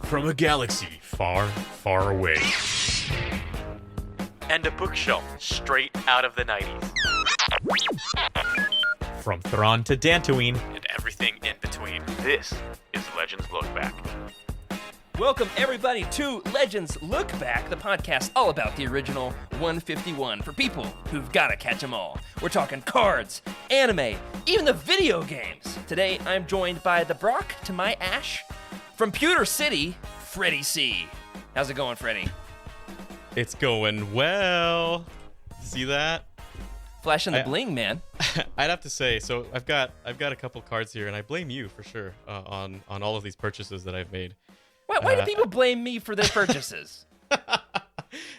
from a galaxy far, far away. And a bookshelf straight out of the 90s. From Thrawn to Dantooine. And everything in between. This is Legends Look Back. Welcome, everybody, to Legends Look Back, the podcast all about the original 151 for people who've got to catch them all. We're talking cards, anime, even the video games. Today, I'm joined by the Brock to my Ash, from Pewter City, Freddy C. How's it going, Freddy? It's going well. See that? Flashing the bling, man. I'd have to say, so I've got a couple cards here, and I blame you for sure on all of these purchases that I've made. Why do people blame me for their purchases?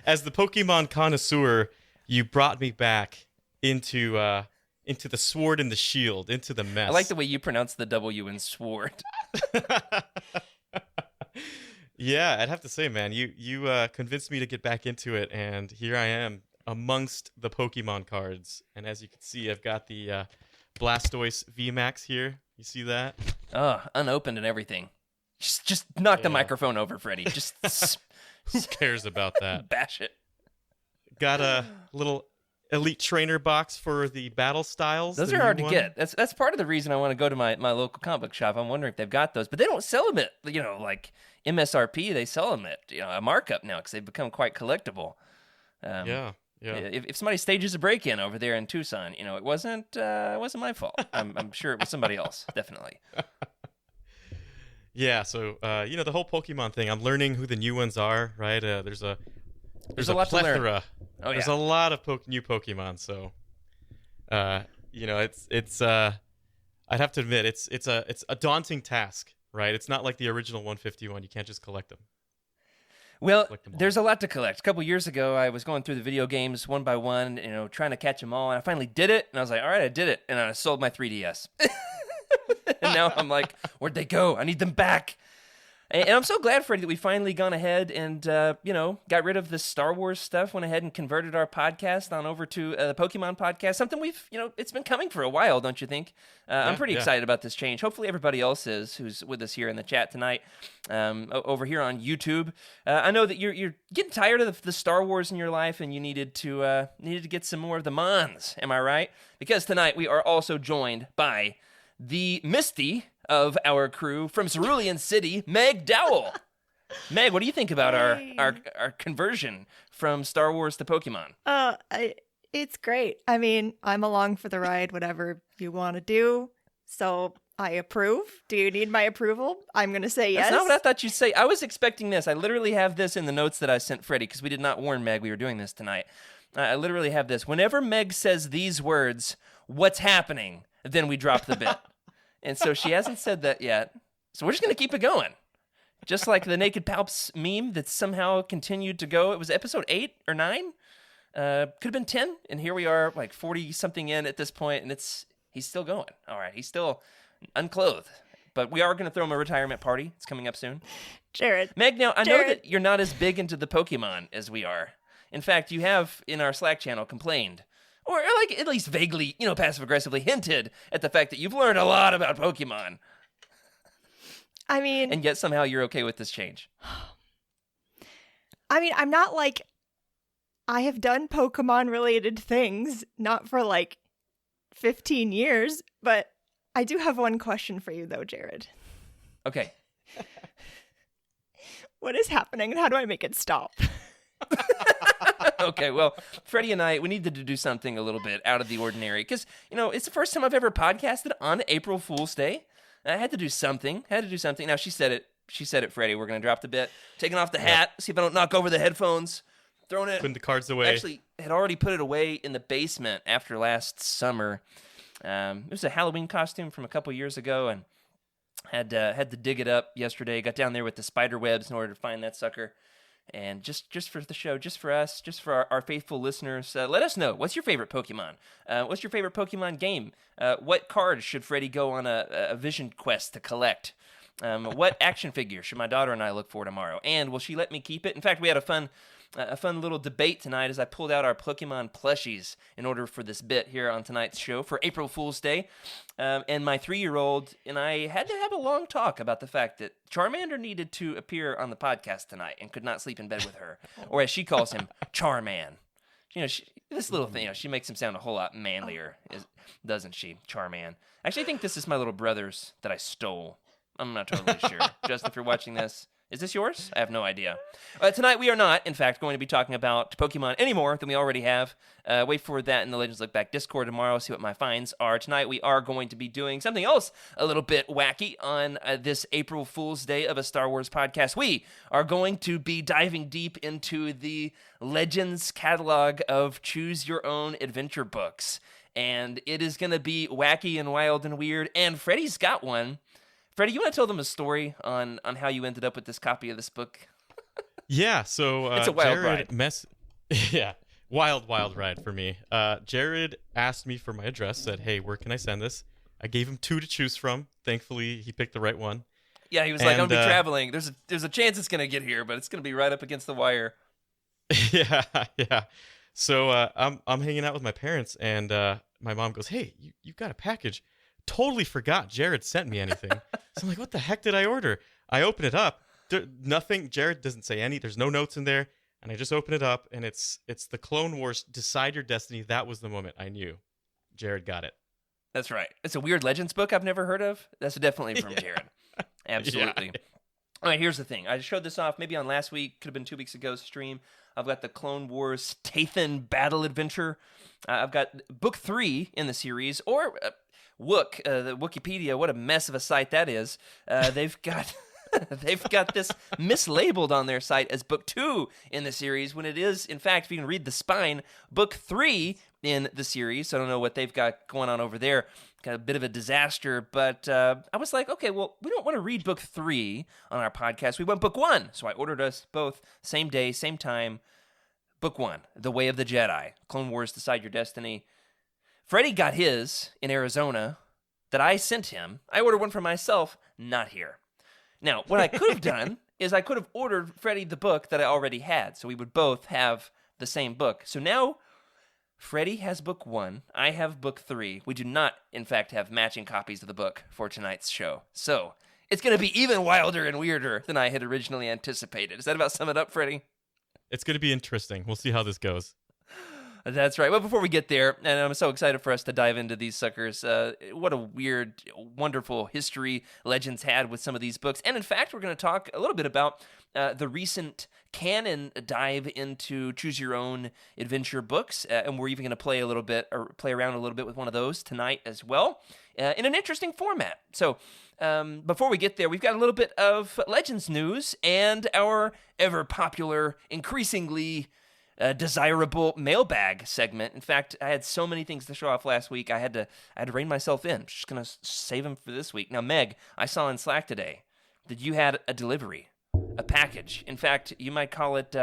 As the Pokemon connoisseur, you brought me back into the sword and the shield, into the mess. I like the way you pronounce the W in sword. Yeah, I'd have to say, man, you convinced me to get back into it, and here I am amongst the Pokemon cards. And as you can see, I've got the Blastoise VMAX here. You see that? Oh, unopened and everything. Just knock the microphone over, Freddy. Just who cares about that? Bash it. Got a little Elite Trainer box for the battle styles. Those are hard to get. That's part of the reason I want to go to my local comic book shop. I'm wondering if they've got those, but they don't sell them at like MSRP. They sell them at a markup now because they've become quite collectible. Yeah. If somebody stages a break-in over there in Tucson, it wasn't my fault. I'm sure it was somebody else, definitely. Yeah, so the whole Pokemon thing. I'm learning who the new ones are, right? There's a lot plethora. to learn. Oh, There's yeah. a lot of new Pokemon, so it's I'd have to admit it's a daunting task, right? It's not like the original 151. You can't just collect them. Well, there's a lot to collect. A couple years ago, I was going through the video games one by one, trying to catch them all, and I finally did it, and I was like, all right, I did it, and I sold my 3DS. And now I'm like, where'd they go? I need them back. And I'm so glad, Freddie, that we finally gone ahead and, got rid of the Star Wars stuff, went ahead and converted our podcast on over to the Pokemon podcast, something we've, it's been coming for a while, don't you think? I'm pretty excited about this change. Hopefully everybody else is who's with us here in the chat tonight, over here on YouTube. I know that you're getting tired of the Star Wars in your life and you needed to get some more of the Mons, am I right? Because tonight we are also joined by the Misty of our crew from Cerulean City, Meg Dowell. Meg, what do you think about our conversion from Star Wars to Pokemon? It's great. I mean, I'm along for the ride, whatever you want to do. So I approve. Do you need my approval? I'm going to say yes. That's not what I thought you'd say. I was expecting this. I literally have this in the notes that I sent Freddie because we did not warn Meg we were doing this tonight. I literally have this. Whenever Meg says these words, what's happening? Then we drop the bit. And so she hasn't said that yet. So we're just going to keep it going. Just like the Naked Palps meme that somehow continued to go. It was episode 8 or 9. Could have been 10. And here we are like 40-something in at this point, and he's still going. All right, he's still unclothed. But we are going to throw him a retirement party. It's coming up soon. Jared. Meg, now, I know that you're not as big into the Pokemon as we are. In fact, you have, in our Slack channel, complained or like at least vaguely, passive-aggressively hinted at the fact that you've learned a lot about Pokemon. I mean... And yet somehow you're okay with this change. I mean, I'm not like... I have done Pokemon-related things, not for 15 years, but I do have one question for you, though, Jared. Okay. What is happening, and how do I make it stop? Okay, well, Freddie and I, we needed to do something a little bit out of the ordinary because, it's the first time I've ever podcasted on April Fool's Day. I had to do something. Now, she said it, Freddie. We're going to drop the bit. Taking off the hat, see if I don't knock over the headphones. Throwing it. Putting the cards away. Actually, had already put it away in the basement after last summer. It was a Halloween costume from a couple years ago, and had to dig it up yesterday. Got down there with the spider webs in order to find that sucker. And just for the show, just for us, just for our faithful listeners, let us know. What's your favorite Pokemon? What's your favorite Pokemon game? What cards should Freddy go on a vision quest to collect? What action figure should my daughter and I look for tomorrow? And will she let me keep it? In fact, we had a fun a fun little debate tonight as I pulled out our Pokemon plushies in order for this bit here on tonight's show for April Fool's Day. And my 3-year-old and I had to have a long talk about the fact that Charmander needed to appear on the podcast tonight and could not sleep in bed with her, or as she calls him, Charman. This little thing, she makes him sound a whole lot manlier, doesn't she, Charman? Actually, I think this is my little brother's that I stole. I'm not totally sure. Justin, if you're watching this, is this yours? I have no idea. Tonight, we are not, in fact, going to be talking about Pokemon any more than we already have. Wait for that in the Legends Look Back Discord tomorrow, see what my finds are. Tonight, we are going to be doing something else a little bit wacky on this April Fool's Day of a Star Wars podcast. We are going to be diving deep into the Legends catalog of Choose Your Own Adventure books. And it is going to be wacky and wild and weird, and Freddy's got one. Freddy, you want to tell them a story on how you ended up with this copy of this book? Yeah, so it's a wild Jared ride. Yeah, wild ride for me. Jared asked me for my address, said, hey, where can I send this? I gave him 2 to choose from. Thankfully, he picked the right one. Yeah, he was like, I'm going to be traveling. There's a chance it's going to get here, but it's going to be right up against the wire. Yeah. So I'm hanging out with my parents, and my mom goes, hey, you got a package. Totally forgot Jared sent me anything. So I'm like, what the heck did I order? I open it up. Nothing. Jared doesn't say any. There's no notes in there. And I just open it up, and it's the Clone Wars Decide Your Destiny. That was the moment I knew Jared got it. That's right. It's a weird Legends book I've never heard of. That's definitely from Jared. Absolutely. Yeah. All right, here's the thing. I showed this off maybe on last week, could have been 2 weeks ago's stream. I've got the Clone Wars Tathan Battle Adventure. I've got book 3 in the series, or Wook, the Wikipedia. What a mess of a site that is. They've got this mislabeled on their site as book 2 in the series, when it is, in fact, if you can read the spine, book 3 in the series. So I don't know what they've got going on over there. Got a bit of a disaster, but I was like, okay, well, we don't want to read book 3 on our podcast. We want book 1. So I ordered us both same day, same time. Book 1, The Way of the Jedi, Clone Wars Decide Your Destiny. Freddy got his in Arizona that I sent him. I ordered one for myself, not here. Now, what I could have done is I could have ordered Freddy the book that I already had, so we would both have the same book. So now Freddy has book 1, I have book 3. We do not, in fact, have matching copies of the book for tonight's show. So it's going to be even wilder and weirder than I had originally anticipated. Does that about sum it up, Freddy? It's going to be interesting. We'll see how this goes. That's right. Well, before we get there, and I'm so excited for us to dive into these suckers, what a weird, wonderful history Legends had with some of these books. And in fact, we're going to talk a little bit about the recent canon dive into Choose Your Own Adventure books. And we're even going to play around a little bit with one of those tonight as well, in an interesting format. So before we get there, we've got a little bit of Legends news and our ever popular, increasingly desirable mailbag segment. In fact, I had so many things to show off last week. I had to rein myself in. I'm just gonna save them for this week. Now, Meg, I saw in Slack today that you had a delivery, a package. In fact, you might call it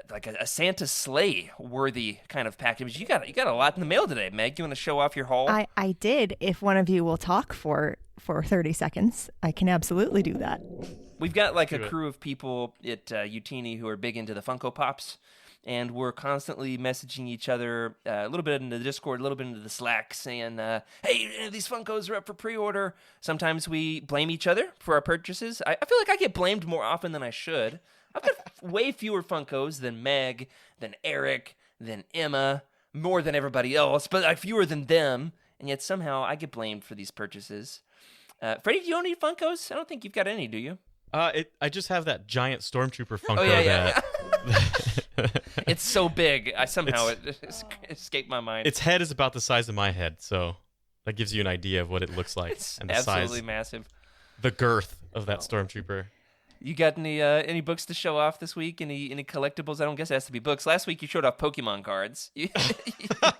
like a Santa sleigh worthy kind of package. You got a lot in the mail today, Meg. You want to show off your haul? I did. If one of you will talk for 30 seconds, I can absolutely do that. We've got like a crew of people at Utini who are big into the Funko Pops, and we're constantly messaging each other a little bit into the Discord, a little bit into the Slack, saying, hey, these Funkos are up for pre-order. Sometimes we blame each other for our purchases. I feel like I get blamed more often than I should. I've got way fewer Funkos than Meg, than Eric, than Emma, more than everybody else, but fewer than them, and yet somehow I get blamed for these purchases. Freddy, do you own any Funkos? I don't think you've got any, do you? I just have that giant Stormtrooper Funko. Oh, yeah. It's so big. It escaped my mind. Its head is about the size of my head, so that gives you an idea of what it looks like. It's and the absolutely size, massive. the girth of that Stormtrooper. You got any books to show off this week? Any collectibles? I don't guess it has to be books. Last week you showed off Pokemon cards. You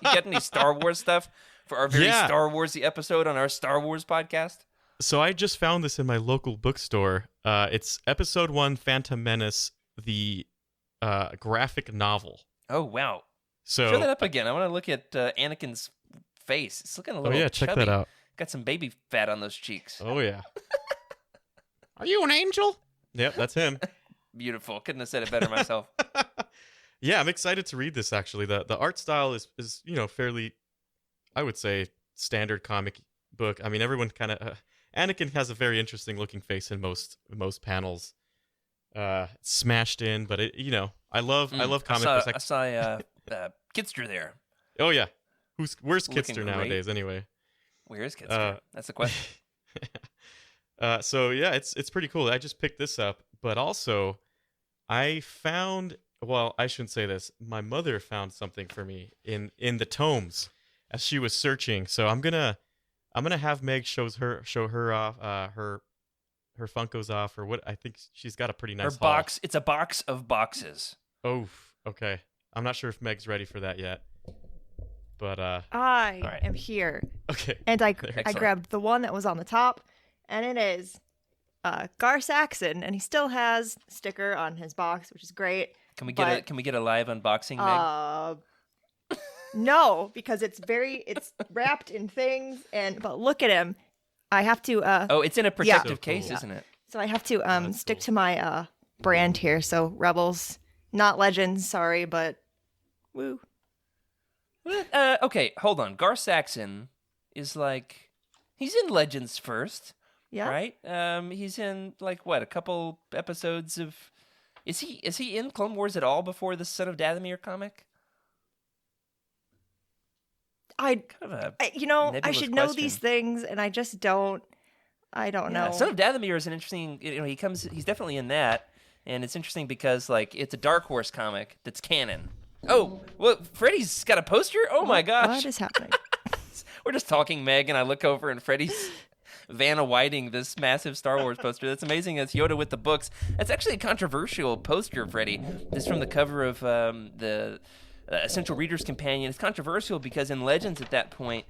got any Star Wars stuff for our very Star Warsy episode on our Star Wars podcast? So I just found this in my local bookstore. It's Episode 1, Phantom Menace, the graphic novel. Oh, wow. So show that up again. I want to look at Anakin's face. It's looking a little chubby. Check that out. Got some baby fat on those cheeks. Oh, yeah. Are you an angel? Yep, that's him. beautiful. Couldn't have said it better myself. Yeah, I'm excited to read this. Actually, the art style is fairly, I would say, standard comic book. I mean, everyone kind of Anakin has a very interesting looking face in most panels. Smashed in, but I love comic books. I saw Kidster there. Oh yeah, where's Looking Kidster great. nowadays anyway? Where is Kidster? That's the question. So yeah, it's pretty cool. I just picked this up, but also I found. Well, I shouldn't say this. My mother found something for me in the tomes as she was searching. So I'm gonna have Meg show her off her Funkos off, or what. I think she's got a pretty nice Her box. It's a box of boxes. Oh, okay. I'm not sure if Meg's ready for that yet. But I All right. am here. okay. And I Excellent. grabbed the one that was on the top, and it is Gar Saxon, and he still has a sticker on his box, which is great. Can we get a live unboxing, Meg? No, because it's wrapped in things, but look at him. I have to Oh, it's in a protective So cool. case, Yeah. isn't it? so I have to That's stick cool. to my brand here. So Rebels, not Legends, sorry, but woo. Okay, hold on. Gar Saxon is he's in Legends first, Yeah. right? He's in a couple episodes of. Is he in Clone Wars at all before the Son of Dathomir comic? Kind of a I nebulous should know question. these things, and I just don't. I don't Yeah, know. Son of Dathomir is an interesting. He's definitely in that, and it's interesting because it's a Dark Horse comic that's canon. Oh, well, Freddy's got a poster. Oh my gosh, What is happening? we're just talking, Meg, and I look over and Freddy's Vanna Whiting this massive Star Wars poster. That's amazing. It's Yoda with the books. That's actually a controversial poster, Freddy. This is from the cover of the Essential Reader's Companion. It's controversial because in Legends at that point,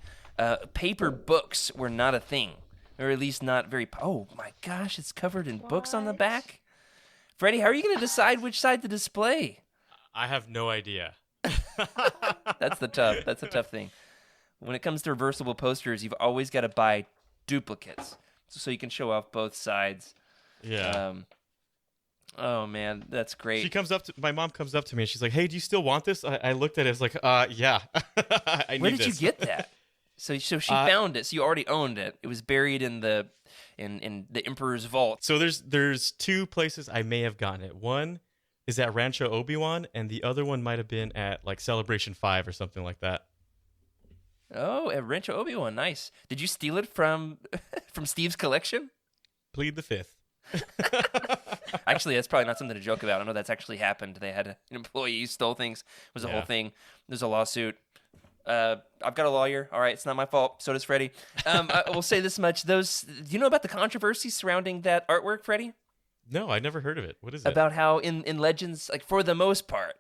paper books were not a thing, or at least not very. Oh my gosh, it's covered in books on the back. Freddy, how are you going to decide which side to display? I have no idea. That's a tough thing. When it comes to reversible posters, you've always got to buy duplicates so you can show off both sides. Yeah. Oh man, that's great. My mom comes up to me and she's like, "Hey, do you still want this?" I looked at it. I was like, yeah. I Where need did you this." get that? So she found it. So you already owned it. It was buried in the Emperor's vault. So there's two places I may have gotten it. One is at Rancho Obi-Wan, and the other one might have been at Celebration 5 or something like that. Oh, at Rancho Obi-Wan, nice. Did you steal it from Steve's collection? Plead the fifth. Actually, that's probably not something to joke about. I know that's actually happened. They had an employee who stole things. It was a whole thing. There's a lawsuit. I've got a lawyer. All right, it's not my fault. So does Freddy. I will say this much: do you know about the controversy surrounding that artwork, Freddy? No, I never heard of it. What is it? About how in Legends, for the most part,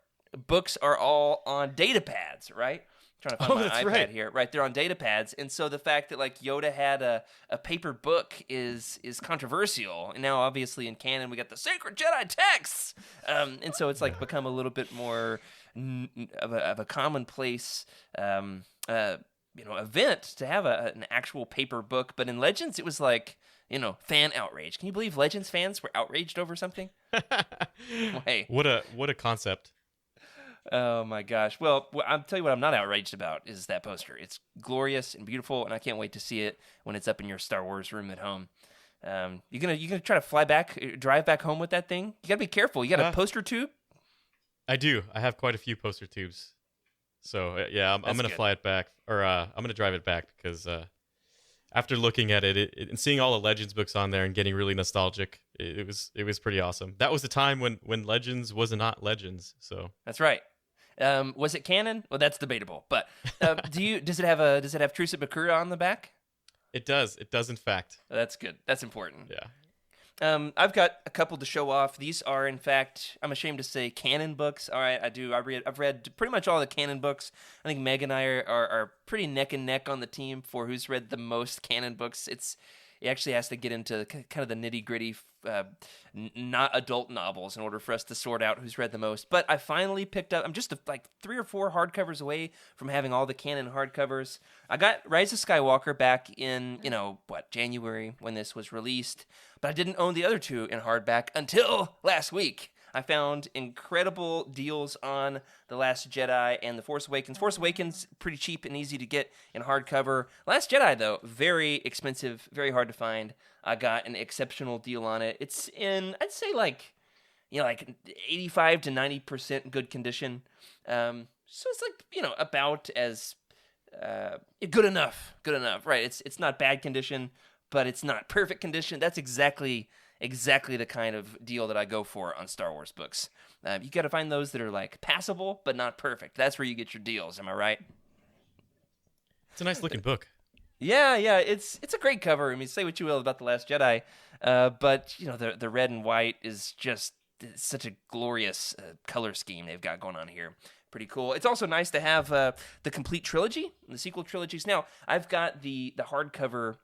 books are all on data pads, right? I'm trying to find my that's iPad right. here. Right, they're on data pads, and so the fact that Yoda had a paper book is controversial. And now, obviously, in canon, we got the sacred Jedi texts, and so it's become a little bit more of a commonplace event to have an actual paper book. But in Legends, it was fan outrage. Can you believe Legends fans were outraged over something? Hey. What a concept. Oh my gosh. Well, I'll tell you what I'm not outraged about is that poster. It's glorious and beautiful, and I can't wait to see it when it's up in your Star Wars room at home. You gonna try to drive back home with that thing? You gotta be careful. You got a poster tube? I do. I have quite a few poster tubes. So yeah, I'm gonna good. fly it back, or I'm gonna drive it back because after looking at it and seeing all the Legends books on there and getting really nostalgic, it was pretty awesome. That was the time when Legends was not Legends. So That's right. Was it canon? Well, that's debatable. But does it have Truce at Bakura on the back? it does. It does in fact. That's good. That's important. Yeah. I've got a couple to show off. These are, in fact, I'm ashamed to say, canon books. All right, I do. I've read pretty much all the canon books. I think Meg and I are pretty neck and neck on the team for who's read the most canon books. It actually has to get into kind of the nitty gritty, not adult novels in order for us to sort out who's read the most. But I finally picked up. I'm just 3 or 4 hardcovers away from having all the canon hardcovers. I got Rise of Skywalker back in January when this was released, but I didn't own the other 2 in hardback until last week. I found incredible deals on The Last Jedi and The Force Awakens. Force Awakens, pretty cheap and easy to get in hardcover. Last Jedi, though, very expensive, very hard to find. I got an exceptional deal on it. It's in, I'd say, like 85 to 90% good condition. So it's like, about as good enough. Good enough, right? It's not bad condition, but it's not perfect condition. That's exactly the kind of deal that I go for on Star Wars books. You got to find those that are like passable but not perfect. That's where you get your deals. Am I right? It's a nice looking book. Yeah. It's a great cover. I mean, say what you will about The Last Jedi, but the red and white is just such a glorious color scheme they've got going on here. Pretty cool. It's also nice to have the complete trilogy, the sequel trilogies. Now, I've got the hardcover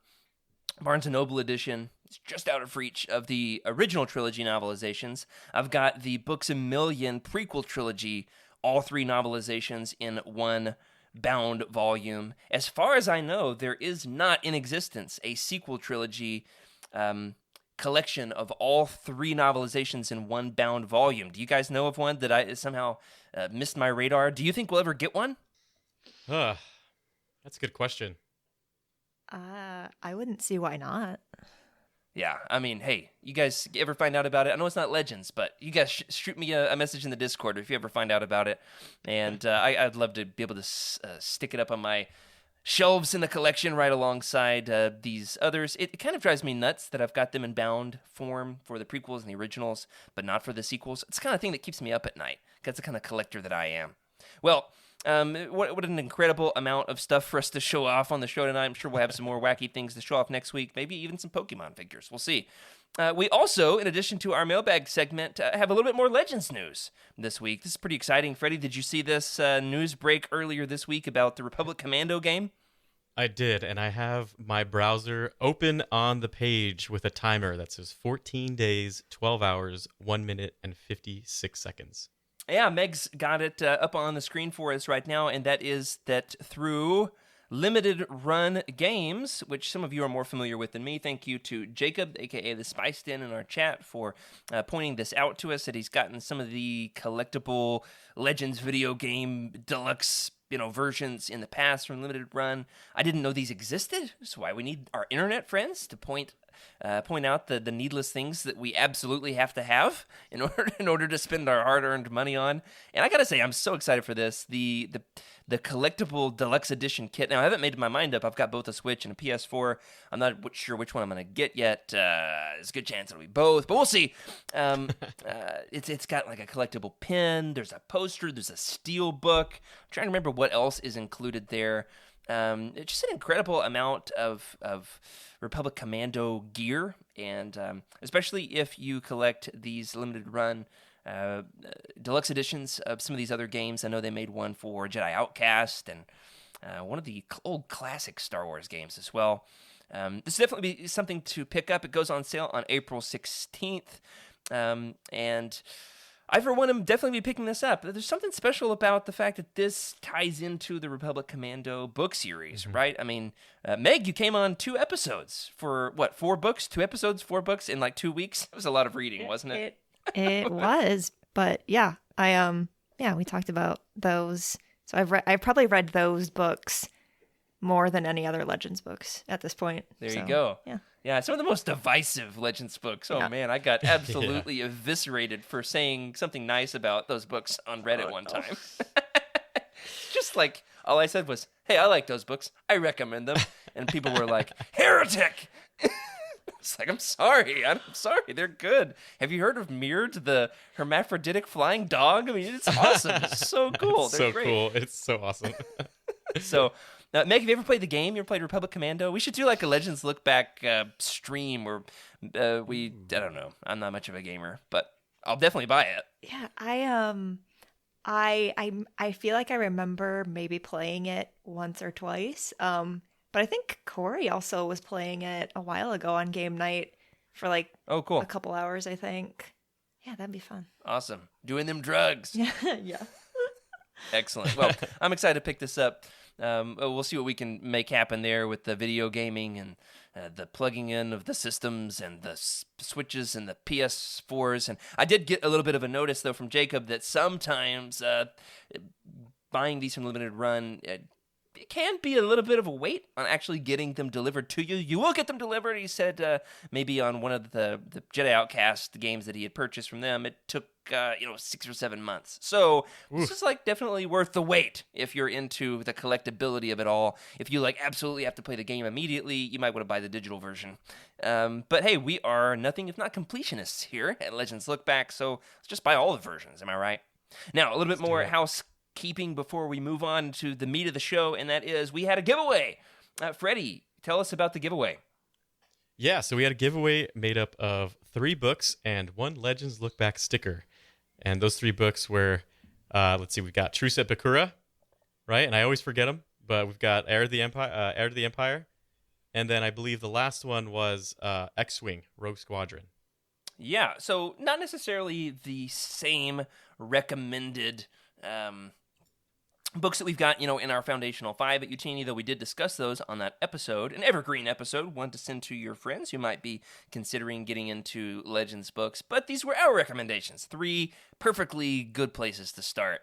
Barnes & Noble edition. It's just out of reach of the original trilogy novelizations. I've got the Books A Million prequel trilogy, all 3 novelizations in one bound volume. As far as I know, there is not in existence a sequel trilogy collection of all 3 novelizations in one bound volume. Do you guys know of one that I somehow missed my radar? Do you think we'll ever get one? That's a good question. I wouldn't see why not. Yeah, I mean, hey, you guys ever find out about it? I know it's not Legends, but you guys shoot me a message in the Discord if you ever find out about it. And I'd love to be able to stick it up on my shelves in the collection right alongside these others. It kind of drives me nuts that I've got them in bound form for the prequels and the originals, but not for the sequels. It's the kind of thing that keeps me up at night. That's the kind of collector that I am. Well, what an incredible amount of stuff for us to show off on the show tonight. I'm sure we'll have some more wacky things to show off next week, maybe even some Pokemon figures. We'll see. We also, in addition to our mailbag segment, have a little bit more Legends news this week. This is pretty exciting. Freddie, did you see this news break earlier this week about the Republic Commando game? I did, and I have my browser open on the page with a timer that says 14 days, 12 hours, 1 minute, and 56 seconds. Yeah, Meg's got it up on the screen for us right now, and that is that through limited run games, which some of you are more familiar with than me. Thank you to Jacob, aka the Spiced In our chat, for pointing this out to us, that he's gotten some of the collectible Legends video game deluxe versions in the past from limited run. I didn't know these existed. That's why we need our internet friends to point out the needless things that we absolutely have to have in order to spend our hard-earned money on. And I gotta say, I'm so excited for this. The collectible deluxe edition kit. Now, I haven't made my mind up. I've got both a Switch and a PS4. I'm not sure which one I'm gonna get yet. There's a good chance it'll be both, but we'll see. It's got like a collectible pin. There's a poster. There's a steel book. I'm trying to remember what else is included there. It's just an incredible amount of Republic Commando gear, and especially if you collect these limited run deluxe editions of some of these other games. I know they made one for Jedi Outcast and one of the old classic Star Wars games as well. This will definitely be something to pick up. It goes on sale on April 16th, and I, for one, am definitely be picking this up. There's something special about the fact that this ties into the Republic Commando book series, right? I mean, Meg, you came on 2 episodes for, 4 books? 2 episodes, 4 books in like 2 weeks? It was a lot of reading, wasn't it? It was, but yeah, we talked about those. So I've probably read those books more than any other Legends books at this point. There you go. Yeah. Yeah, some of the most divisive Legends books. Oh, man, I got absolutely eviscerated for saying something nice about those books on Reddit one time. Just like, all I said was, hey, I like those books. I recommend them. And people were like, heretic! It's like, I'm sorry. They're good. Have you heard of Mirrored, the hermaphroditic flying dog? I mean, it's awesome. It's so cool. It's They're so great. cool. It's so awesome. So, Meg, have you ever played the game? You ever played Republic Commando? We should do like a Legends Look Back stream where I don't know. I'm not much of a gamer, but I'll definitely buy it. Yeah, I feel like I remember maybe playing it once or twice. But I think Corey also was playing it a while ago on game night for like Oh, cool. a couple hours, I think. Yeah, that'd be fun. Awesome. Doing them drugs. Yeah. Excellent. Well, I'm excited to pick this up. We'll see what we can make happen there with the video gaming and the plugging in of the systems and the switches and the PS4s. And I did get a little bit of a notice, though, from Jacob that sometimes buying these from Limited Run, it can be a little bit of a wait on actually getting them delivered to you. You will get them delivered. He said maybe on one of the Jedi Outcast games that he had purchased from them, it took 6 or 7 months. So this is like definitely worth the wait if you're into the collectability of it all. If you like absolutely have to play the game immediately, you might want to buy the digital version. But hey, we are nothing if not completionists here at Legends Look Back, so let's just buy all the versions. Am I right? Now a little bit more housekeeping before we move on to the meat of the show, and that is we had a giveaway. Freddie, tell us about the giveaway. Yeah, so we had a giveaway made up of 3 books and 1 Legends Look Back sticker. And those 3 books were, we've got Truce at Bakura, right? And I always forget them, but we've got Heir to the Empire, and then I believe the last one was X-Wing, Rogue Squadron. Yeah, so not necessarily the same recommended books that we've got, in our Foundational 5 at Utini, though we did discuss those on that episode, an evergreen episode, one to send to your friends who might be considering getting into Legends books. But these were our recommendations, 3 perfectly good places to start.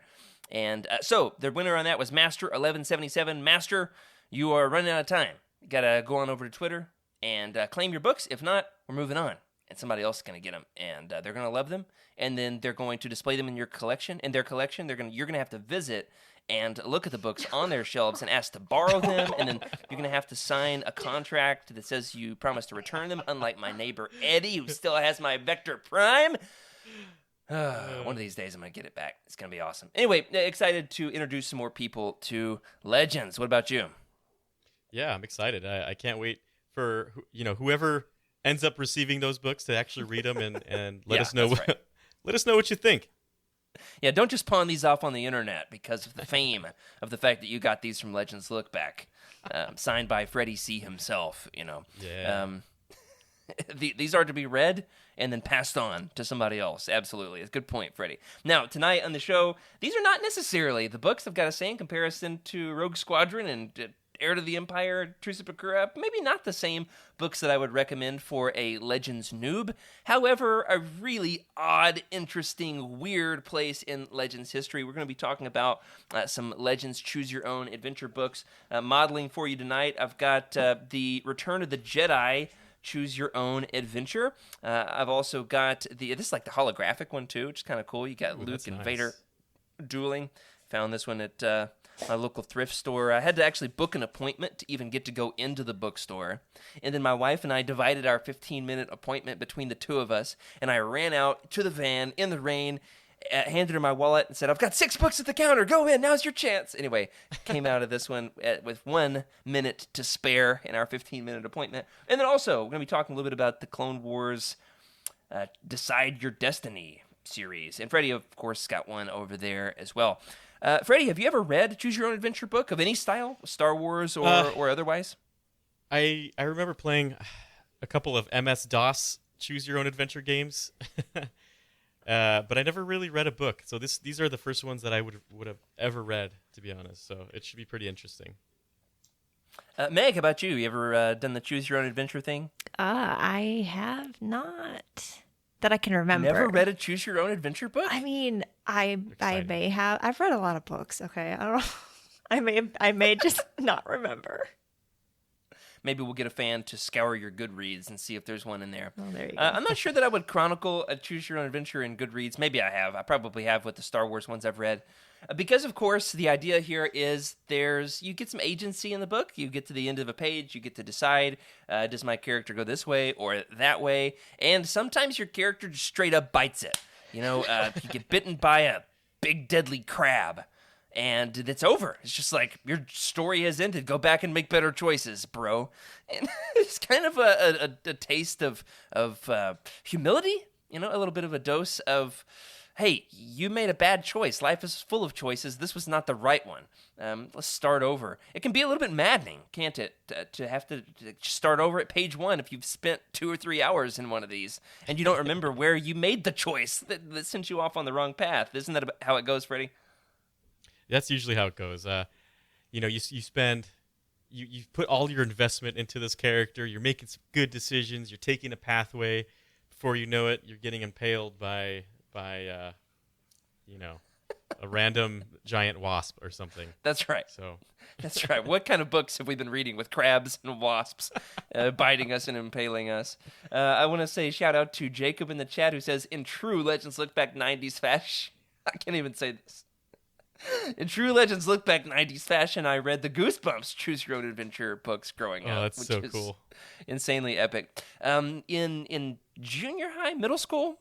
And so the winner on that was Master 1177. Master, you are running out of time. You got to go on over to Twitter and claim your books. If not, we're moving on. And somebody else is going to get them, and they're going to love them, and then they're going to display them in your collection. In their collection, you're going to have to visit and look at the books on their shelves and ask to borrow them, and then you're going to have to sign a contract that says you promise to return them, unlike my neighbor Eddie, who still has my Vector Prime. One of these days I'm going to get it back. It's going to be awesome. Anyway, excited to introduce some more people to Legends. What about you? Yeah, I'm excited. I can't wait for whoever ends up receiving those books to actually read them and let us know let us know what you think. Yeah, don't just pawn these off on the internet because of the fame of the fact that you got these from Legends Look Back, signed by Freddy C himself. Yeah. These are to be read and then passed on to somebody else. Absolutely, it's a good point, Freddy. Now tonight on the show, these are not necessarily the books I've got to say in comparison to Rogue Squadron and Heir to the Empire, Truce at Bakura, maybe not the same books that I would recommend for a Legends noob. However, a really odd, interesting, weird place in Legends history. We're going to be talking about some Legends Choose Your Own Adventure books. Modeling for you tonight, I've got the Return of the Jedi Choose Your Own Adventure. I've also got this is like the holographic one too, which is kind of cool. You got Luke and Vader dueling. Found this one at my local thrift store. I had to actually book an appointment to even get to go into the bookstore. And then my wife and I divided our 15-minute appointment between the two of us. And I ran out to the van in the rain, handed her my wallet and said, I've got 6 books at the counter. Go in. Now's your chance. Anyway, came out of this one with 1 minute to spare in our 15-minute appointment. And then also, we're going to be talking a little bit about the Clone Wars Decide Your Destiny series. And Freddie, of course, got one over there as well. Freddie, have you ever read Choose Your Own Adventure book of any style, Star Wars or otherwise? I remember playing a couple of MS-DOS Choose Your Own Adventure games, but I never really read a book. So these are the first ones that I would have ever read, to be honest. So it should be pretty interesting. Meg, how about you? You ever done the Choose Your Own Adventure thing? I have not. That I can remember. Never read a Choose Your Own Adventure book? I mean, I may have. I've read a lot of books. Okay, I don't know. I may just not remember. Maybe we'll get a fan to scour your Goodreads and see if there's one in there. Oh, there you go. I'm not sure that I would chronicle a Choose Your Own Adventure in Goodreads. Maybe I have. I probably have with the Star Wars ones I've read. Because, of course, the idea here is you get some agency in the book. You get to the end of a page. You get to decide, does my character go this way or that way? And sometimes your character just straight up bites it. You get bitten by a big deadly crab. And it's over. It's just like, your story has ended. Go back and make better choices, bro. And it's kind of a taste of humility, a little bit of a dose of, hey, you made a bad choice. Life is full of choices. This was not the right one. Let's start over. It can be a little bit maddening, can't it, to have to start over at page 1 if you've spent 2 or 3 hours in one of these and you don't remember where you made the choice that sent you off on the wrong path. Isn't that how it goes, Freddie? That's usually how it goes. you put all your investment into this character. You're making some good decisions. You're taking a pathway. Before you know it, you're getting impaled by a random giant wasp or something. That's right. So That's right. What kind of books have we been reading with crabs and wasps biting us and impaling us? I want to say shout out to Jacob in the chat who says, in true Legends Look Back 90s fashion, I can't even say this. In true Legends Look Back 90s fashion, I read the Goosebumps Choose Your Own Adventure books growing up. Oh, that's which so is cool. Insanely epic. In junior high, middle school,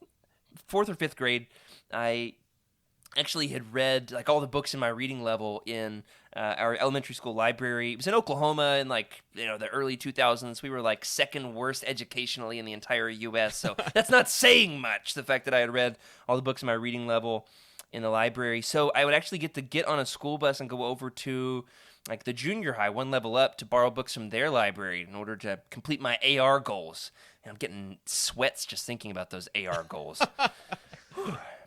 4th or 5th grade, I actually had read like all the books in my reading level in our elementary school library. It was in Oklahoma in the early 2000s. We were like second worst educationally in the entire U.S. So that's not saying much, the fact that I had read all the books in my reading level in the library. So I would actually get on a school bus and go over to like the junior high, one level up, to borrow books from their library in order to complete my AR goals. And I'm getting sweats just thinking about those AR goals.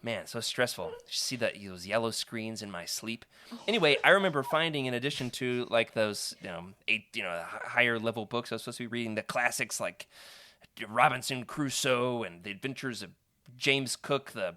Man, so stressful. You see those yellow screens in my sleep. Anyway, I remember finding, in addition to like those higher level books, I was supposed to be reading the classics like Robinson Crusoe and The Adventures of James Cook, the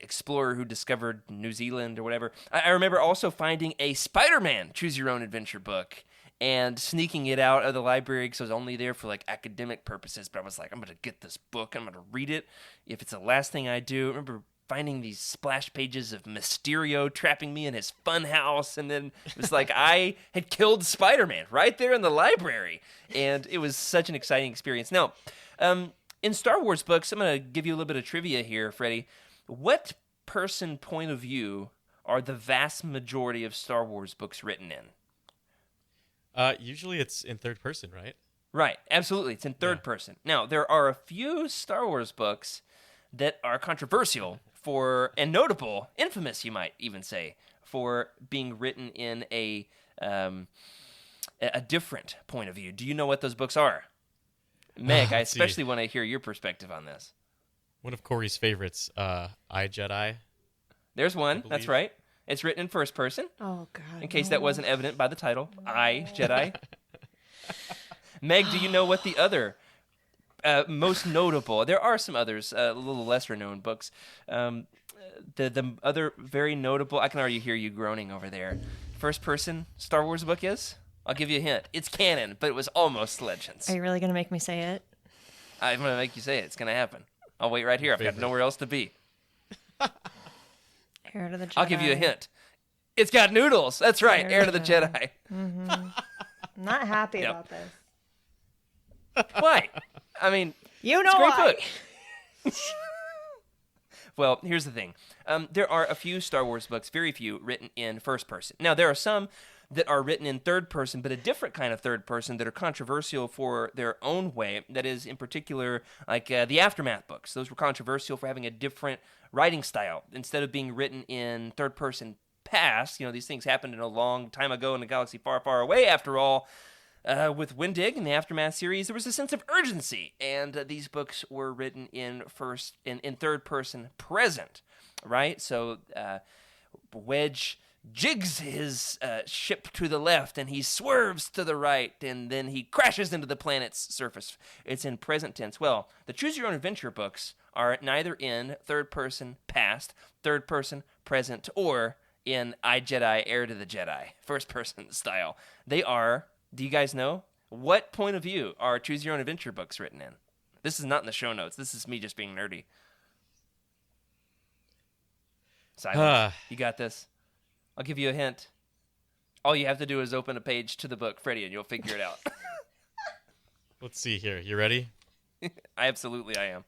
explorer who discovered New Zealand or whatever. I remember also finding a Spider-Man Choose Your Own Adventure book and sneaking it out of the library because I was only there for like academic purposes. But I was like, I'm going to get this book. I'm going to read it if it's the last thing I do. I remember finding these splash pages of Mysterio trapping me in his fun house. And then it was like I had killed Spider-Man right there in the library. And it was such an exciting experience. Now, in Star Wars books, I'm going to give you a little bit of trivia here, Freddy. What person point of view are the vast majority of Star Wars books written in? Usually it's in third person, right? Right, absolutely. It's in third person. Now, there are a few Star Wars books that are controversial and notable, infamous, you might even say, for being written in a different point of view. Do you know what those books are? Meg, I especially want to hear your perspective on this. One of Corey's favorites, I, Jedi. There's one. That's right. It's written in first person. Oh, God. In case that wasn't evident by the title. I, Jedi. Meg, do you know what the other most notable... There are some others, a little lesser known books. The other very notable... I can already hear you groaning over there. First person Star Wars book is? I'll give you a hint. It's canon, but it was almost Legends. Are you really going to make me say it? I'm going to make you say it. It's going to happen. I'll wait right here. I've got nowhere else to be. Heir to the Jedi. I'll give you a hint. It's got noodles. That's right. Heir to the Jedi. Mm-hmm. I'm not happy about this. Why? I mean, you know it's a great why. book. Well, here's the thing. There are a few Star Wars books, very few, written in first person. Now, there are some that are written in third person, but a different kind of third person that are controversial for their own way. That is, in particular, like the Aftermath books. Those were controversial for having a different writing style. Instead of being written in third person past, these things happened in a long time ago in a galaxy far, far away, after all. With Wendig and the Aftermath series, there was a sense of urgency, and these books were written in third person present, right? So Wedge jigs his ship to the left, and he swerves to the right, and then he crashes into the planet's surface. It's in present tense. Well, the Choose Your Own Adventure books are neither in third person past, third person present, or in I, Jedi, Heir to the Jedi, first person style. They are... Do you guys know? What point of view are Choose Your Own Adventure books written in? This is not in the show notes. This is me just being nerdy. Silence. You got this. I'll give you a hint. All you have to do is open a page to the book, Freddy, and you'll figure it out. Let's see here. You ready? I am.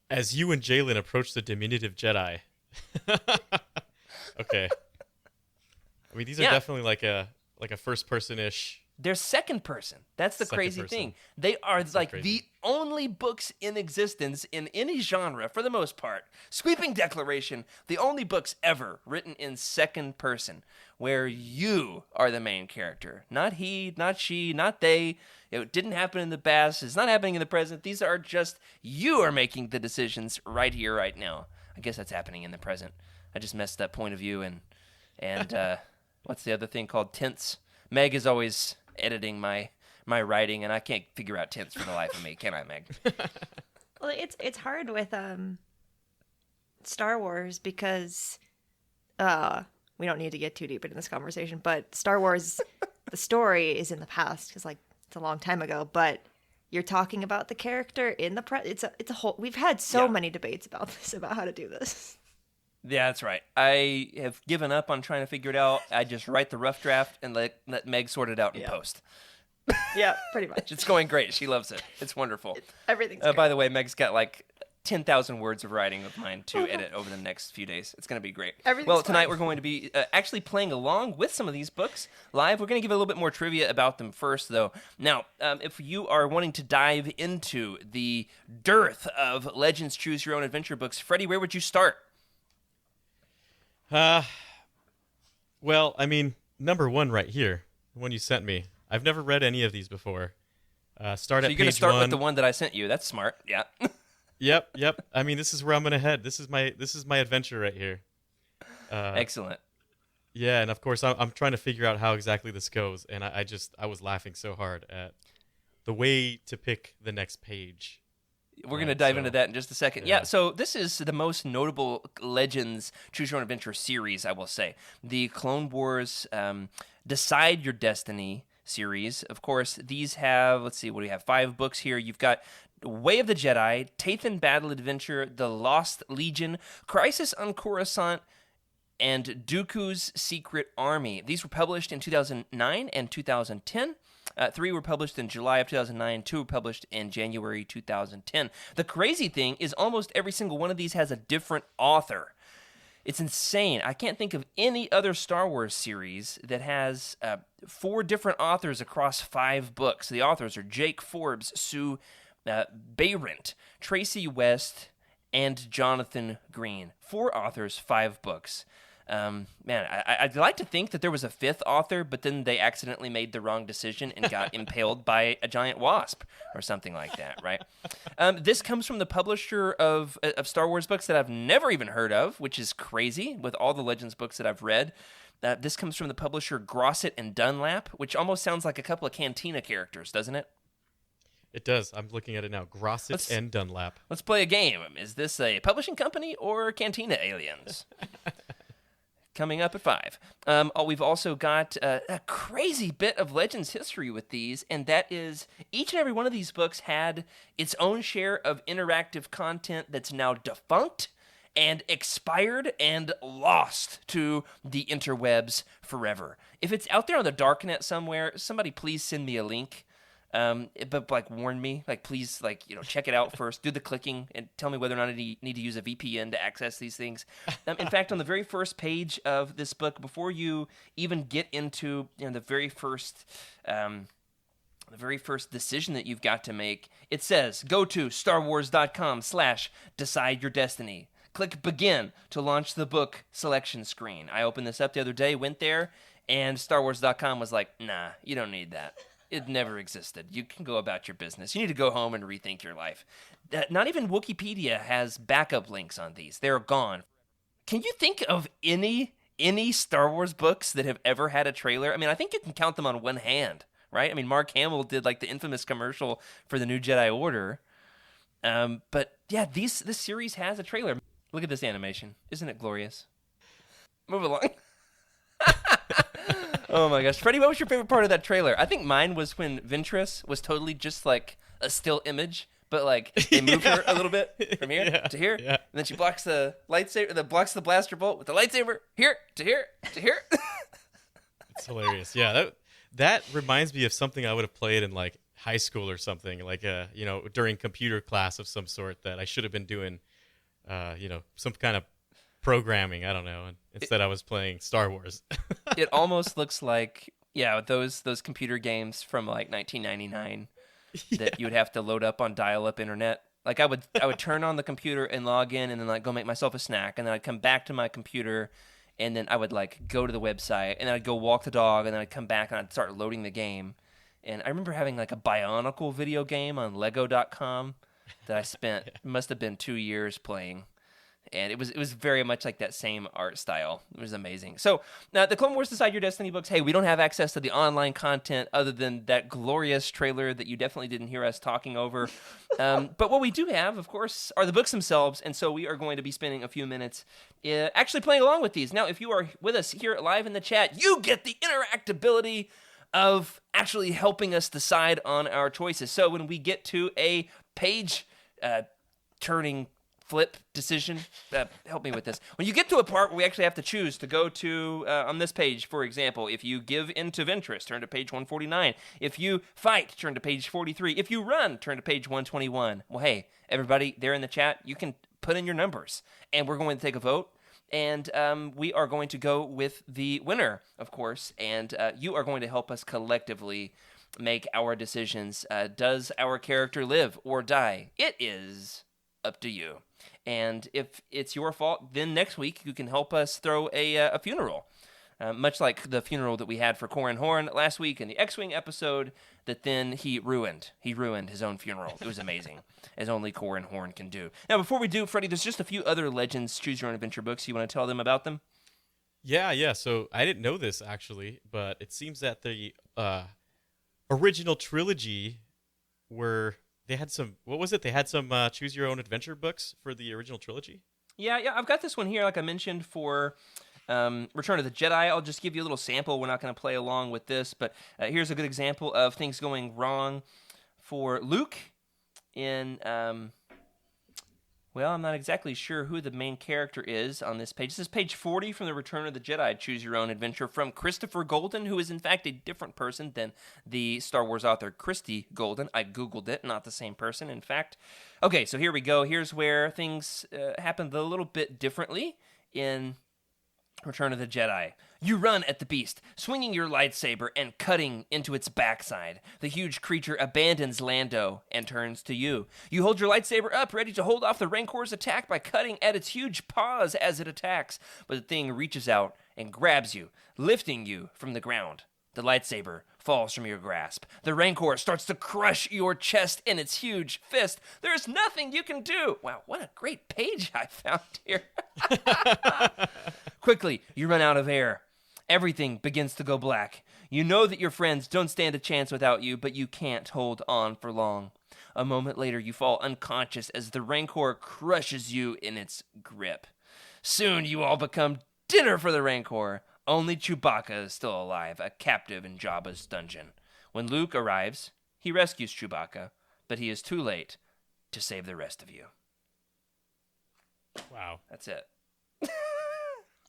As you and Jalen approach the diminutive Jedi. Okay. I mean, these are definitely like a first-person-ish... They're second person. That's the crazy thing. They are like the only books in existence in any genre, for the most part. Sweeping declaration, the only books ever written in second person, where you are the main character. Not he, not she, not they. It didn't happen in the past. It's not happening in the present. These are just, you are making the decisions right here, right now. I guess that's happening in the present. I just messed up point of view and what's the other thing called? Tense. Meg is always editing my writing, and I can't figure out tense for the life of me. Can I, Meg? Well, it's hard with Star Wars because we don't need to get too deep into this conversation, but Star Wars, the story is in the past because like it's a long time ago, but you're talking about the character in the it's a whole. We've had so many debates about this, about how to do this. Yeah, that's right. I have given up on trying to figure it out. I just write the rough draft and let Meg sort it out in post. Yeah, pretty much. It's going great. She loves it. It's wonderful. Everything's great. By the way, Meg's got like 10,000 words of writing of mine to edit over the next few days. It's going to be great. Well, tonight we're going to be actually playing along with some of these books live. We're going to give a little bit more trivia about them first, though. Now, if you are wanting to dive into the dearth of Legends Choose Your Own Adventure books, Freddy, where would you start? Well, I mean, number one right here, the one you sent me. I've never read any of these before. Start so at you're going to page start 1. with the one that I sent you. That's smart. Yeah. Yep. I mean, this is where I'm gonna head. This is my adventure right here. Excellent. Yeah, and of course I'm trying to figure out how exactly this goes, and I was laughing so hard at the way to pick the next page. We're going to dive into that in just a second. Yeah, so this is the most notable Legends Choose Your Own Adventure series, I will say. The Clone Wars Decide Your Destiny series. Of course, these have, let's see, what do we have? 5 books here. You've got Way of the Jedi, Tathan Battle Adventure, The Lost Legion, Crisis on Coruscant, and Dooku's Secret Army. These were published in 2009 and 2010. 3 were published in July of 2009, 2 were published in January 2010. The crazy thing is almost every single one of these has a different author. It's insane. I can't think of any other Star Wars series that has 4 different authors across 5 books. The authors are Jake Forbes, Sue Beirent, Tracy West, and Jonathan Green. 4 authors, 5 books. I'd like to think that there was a 5th author, but then they accidentally made the wrong decision and got impaled by a giant wasp or something like that, right? This comes from the publisher of Star Wars books that I've never even heard of, which is crazy with all the Legends books that I've read. This comes from the publisher Grosset and Dunlap, which almost sounds like a couple of Cantina characters, doesn't it? It does. I'm looking at it now. Grosset and Dunlap. Let's play a game. Is this a publishing company or Cantina aliens? Coming up at 5. We've also got a crazy bit of Legends history with these, and that is each and every one of these books had its own share of interactive content that's now defunct and expired and lost to the interwebs forever. If it's out there on the darknet somewhere, somebody please send me a link. But like warn me, like please, like, you know, check it out first, do the clicking and tell me whether or not I need to use a VPN to access these things. In fact, on the very first page of this book, before you even get into, you know, the very first decision that you've got to make, it says, go to starwars.com/decide your destiny. Click begin to launch the book selection screen. I opened this up the other day, went there, and starwars.com was like, nah, you don't need that. It never existed. You can go about your business. You need to go home and rethink your life. Not even Wikipedia has backup links on these. They're gone. Can you think of any Star Wars books that have ever had a trailer? I mean, I think you can count them on one hand, right? I mean, Mark Hamill did like the infamous commercial for the New Jedi Order. But yeah, this series has a trailer. Look at this animation. Isn't it glorious? Move along. Oh my gosh. Freddy, what was your favorite part of that trailer? I think mine was when Ventress was totally just like a still image, but like they move her a little bit from here to here, and then she blocks the lightsaber, blocks the blaster bolt with the lightsaber here to here to here. It's hilarious. Yeah, that reminds me of something I would have played in like high school or something, like during computer class of some sort that I should have been doing, some kind of programming, I don't know, and instead I was playing Star Wars. It almost looks like those computer games from like 1999 that you would have to load up on dial-up internet. Like I would turn on the computer and log in and then like go make myself a snack, and then I'd come back to my computer and then I would like go to the website and then I'd go walk the dog and then I'd come back and I'd start loading the game. And I remember having like a Bionicle video game on Lego.com that I spent must have been 2 years playing. And it was very much like that same art style. It was amazing. So now the Clone Wars Decide Your Destiny books, hey, we don't have access to the online content other than that glorious trailer that you definitely didn't hear us talking over. But what we do have, of course, are the books themselves. And so we are going to be spending a few minutes actually playing along with these. Now, if you are with us here live in the chat, you get the interactability of actually helping us decide on our choices. So when we get to a page turning flip decision, help me with this. When you get to a part where we actually have to choose to go to, on this page, for example, if you give into Ventress, turn to page 149. If you fight, turn to page 43. If you run, turn to page 121. Well, hey, everybody there in the chat, you can put in your numbers, and we're going to take a vote. And we are going to go with the winner, of course, and you are going to help us collectively make our decisions. Does our character live or die? It is up to you. And if it's your fault, then next week you can help us throw a funeral. Much like the funeral that we had for Corran Horn last week in the X-Wing episode that then he ruined. He ruined his own funeral. It was amazing, as only Corran Horn can do. Now, before we do, Freddy, there's just a few other Legends Choose Your Own Adventure books. You want to tell them about them? Yeah. So I didn't know this, actually, but it seems that the original trilogy they had some, what was it? They had some Choose Your Own Adventure books for the original trilogy? Yeah, I've got this one here, like I mentioned, for Return of the Jedi. I'll just give you a little sample. We're not going to play along with this, but here's a good example of things going wrong for Luke in, well, I'm not exactly sure who the main character is on this page. This is page 40 from the Return of the Jedi, Choose Your Own Adventure, from Christopher Golden, who is in fact a different person than the Star Wars author Christy Golden. I Googled it, not the same person, in fact. Okay, so here we go. Here's where things happened a little bit differently in Return of the Jedi. You run at the beast, swinging your lightsaber and cutting into its backside. The huge creature abandons Lando and turns to you. You hold your lightsaber up, ready to hold off the Rancor's attack by cutting at its huge paws as it attacks. But the thing reaches out and grabs you, lifting you from the ground. The lightsaber falls from your grasp. The Rancor starts to crush your chest in its huge fist. There's nothing you can do. Wow, what a great page I found here. Quickly, you run out of air. Everything begins to go black. You know that your friends don't stand a chance without you, but you can't hold on for long. A moment later, you fall unconscious as the Rancor crushes you in its grip. Soon, you all become dinner for the Rancor. Only Chewbacca is still alive, a captive in Jabba's dungeon. When Luke arrives, he rescues Chewbacca, but he is too late to save the rest of you. Wow. That's it.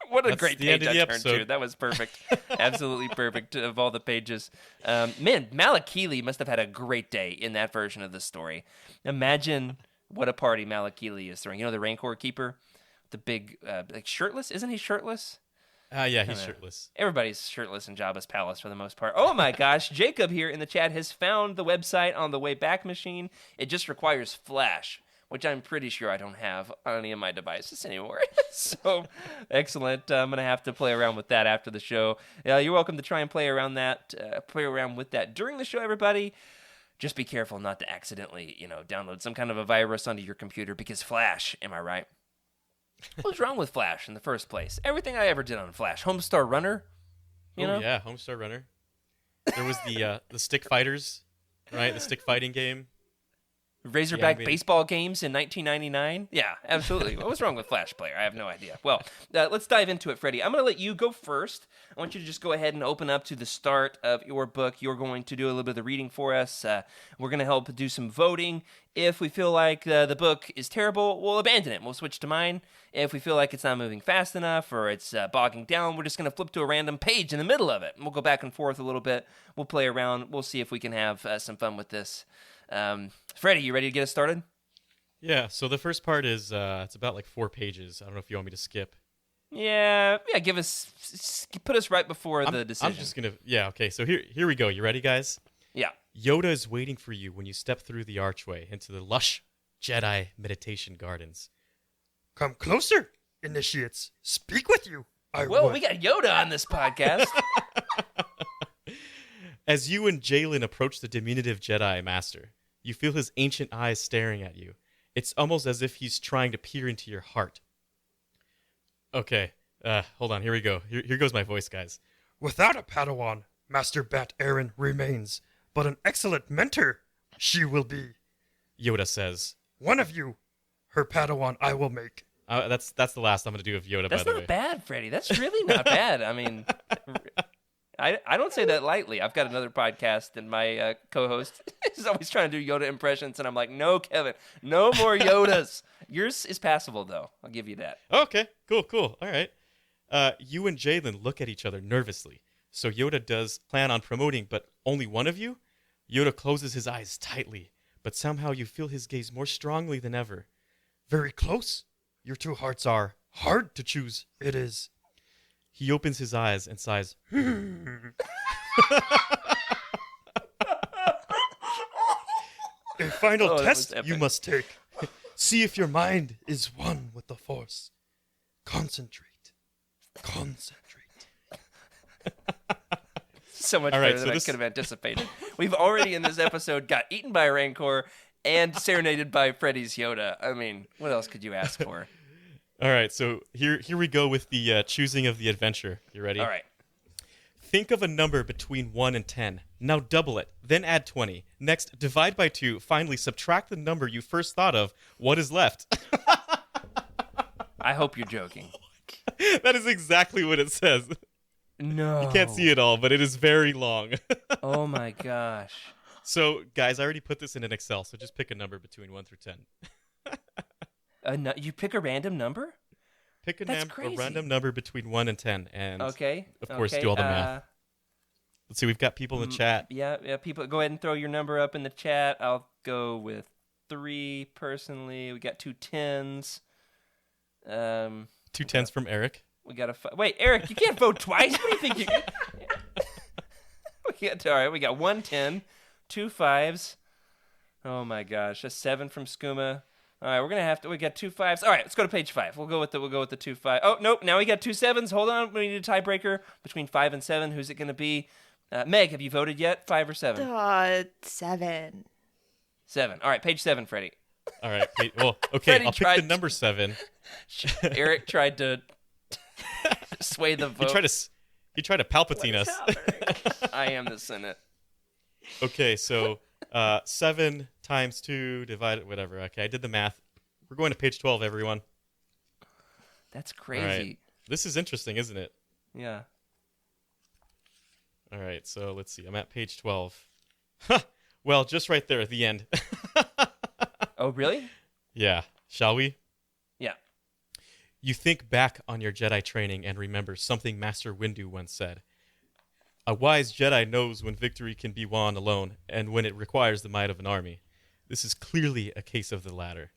What a That's great the end page of the I turned episode. to. That was perfect. Absolutely perfect of all the pages. Man, Malakili must have had a great day in that version of the story. Imagine what a party Malakili is throwing. You know, the Rancor Keeper? The big, like shirtless? Isn't he shirtless? Yeah, he's shirtless. Everybody's shirtless in Jabba's palace for the most part. Oh my gosh, Jacob here in the chat has found the website on the Wayback Machine. It just requires Flash, which I'm pretty sure I don't have on any of my devices anymore. So, excellent. I'm going to have to play around with that after the show. You're welcome to try and play around with that during the show, everybody. Just be careful not to accidentally, download some kind of a virus onto your computer, because Flash, am I right? What's wrong with Flash in the first place? Everything I ever did on Flash. Homestar Runner, you know? Yeah, Homestar Runner. There was the Stick Fighters, right? The stick fighting game. Razorback baseball games in 1999? Yeah, absolutely. What was wrong with Flash Player? I have no idea. Well, let's dive into it, Freddy. I'm going to let you go first. I want you to just go ahead and open up to the start of your book. You're going to do a little bit of the reading for us. We're going to help do some voting. If we feel like the book is terrible, we'll abandon it. We'll switch to mine. If we feel like it's not moving fast enough or it's bogging down, we're just going to flip to a random page in the middle of it. We'll go back and forth a little bit. We'll play around. We'll see if we can have some fun with this. Freddie, you ready to get us started? Yeah, so the first part is it's about like 4 pages. I don't know if you want me to skip. Yeah, put us right before the decision. I'm just gonna, okay. So here we go. You ready, guys? Yeah. Yoda is waiting for you when you step through the archway into the lush Jedi meditation gardens. Come closer, initiates. Speak with you. Whoa, we got Yoda on this podcast. As you and Jalen approach the diminutive Jedi Master, you feel his ancient eyes staring at you. It's almost as if he's trying to peer into your heart. Okay. Hold on. Here we go. Here goes my voice, guys. Without a Padawan, Master Bat Aaron remains, but an excellent mentor she will be. Yoda says. One of you, her Padawan I will make. That's the last I'm going to do of Yoda, That's by the way. not bad, Freddy. That's really not bad. I mean, I don't say that lightly. I've got another podcast, and my co-host is always trying to do Yoda impressions, and I'm like, no, Kevin, no more Yodas. Yours is passable, though. I'll give you that. Okay, cool. All right. You and Jalen look at each other nervously. So Yoda does plan on promoting, but only one of you? Yoda closes his eyes tightly, but somehow you feel his gaze more strongly than ever. Very close. Your two hearts are hard to choose. It is. He opens his eyes and sighs. A final Oh, that was test epic. you must take. See if your mind is one with the Force. Concentrate. So much All right, better so than I this- could have anticipated. We've already in this episode got eaten by a Rancor and serenaded by Freddy's Yoda. I mean, what else could you ask for? All right, so here we go with the choosing of the adventure. You ready? All right. Think of a number between 1 and 10. Now double it, then add 20. Next, divide by 2. Finally, subtract the number you first thought of. What is left? I hope you're joking. That is exactly what it says. No. You can't see it all, but it is very long. Oh my gosh. So, guys, I already put this in an Excel, so just pick a number between 1 through 10. You pick a random number? Pick a That's crazy. random number between 1 and 10, and Okay. of course, okay, do all the math. Let's see, we've got people in the chat. Yeah, people, go ahead and throw your number up in the chat. I'll go with 3 personally. We got 2 10s. 2 10s from Eric. We got wait, Eric, you can't vote twice. What do you think? All right, we got 1 10, 2 5s. Oh my gosh, a 7 from Skooma. All right, we got 2 5s. All right, let's go to page 5. We'll go with the 2 5. Oh nope, now we got 2 7s. Hold on, we need a tiebreaker between 5 and 7. Who's it going to be? Meg, have you voted yet? 5 or 7? 7. 7. All right, page 7, Freddy. All right. Well, okay, Freddy I'll pick tried the number 7. Eric tried to sway the vote. He tried to Palpatine us. I am the Senate. Okay, so 7 times 2 divided whatever. Okay, I did the math. We're going to page 12, everyone. That's All crazy. right. This is interesting, isn't it? Yeah. All right, so let's see. I'm at page 12. Huh. Well, just right there at the end. Oh, really? Yeah. Shall we? Yeah. You think back on your Jedi training and remember something Master Windu once said. A wise Jedi knows when victory can be won alone and when it requires the might of an army. This is clearly a case of the latter.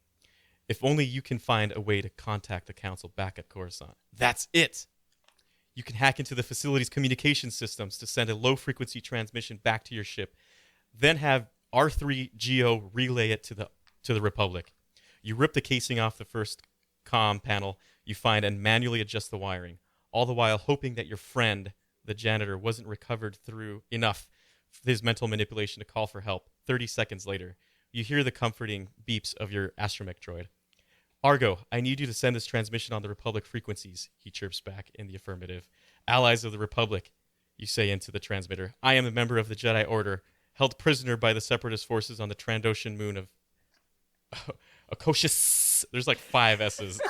If only you can find a way to contact the council back at Coruscant. That's it! You can hack into the facility's communication systems to send a low-frequency transmission back to your ship, then have R3GO relay it to the Republic. You rip the casing off the first comm panel you find and manually adjust the wiring, all the while hoping that your friend, the janitor, wasn't recovered through enough his mental manipulation to call for help. 30 seconds later, you hear the comforting beeps of your astromech droid. Argo, I need you to send this transmission on the Republic frequencies, he chirps back in the affirmative. Allies of the Republic, you say into the transmitter. I am a member of the Jedi Order, held prisoner by the Separatist forces on the Trandoshan moon of Okoshius. There's like 5 S's.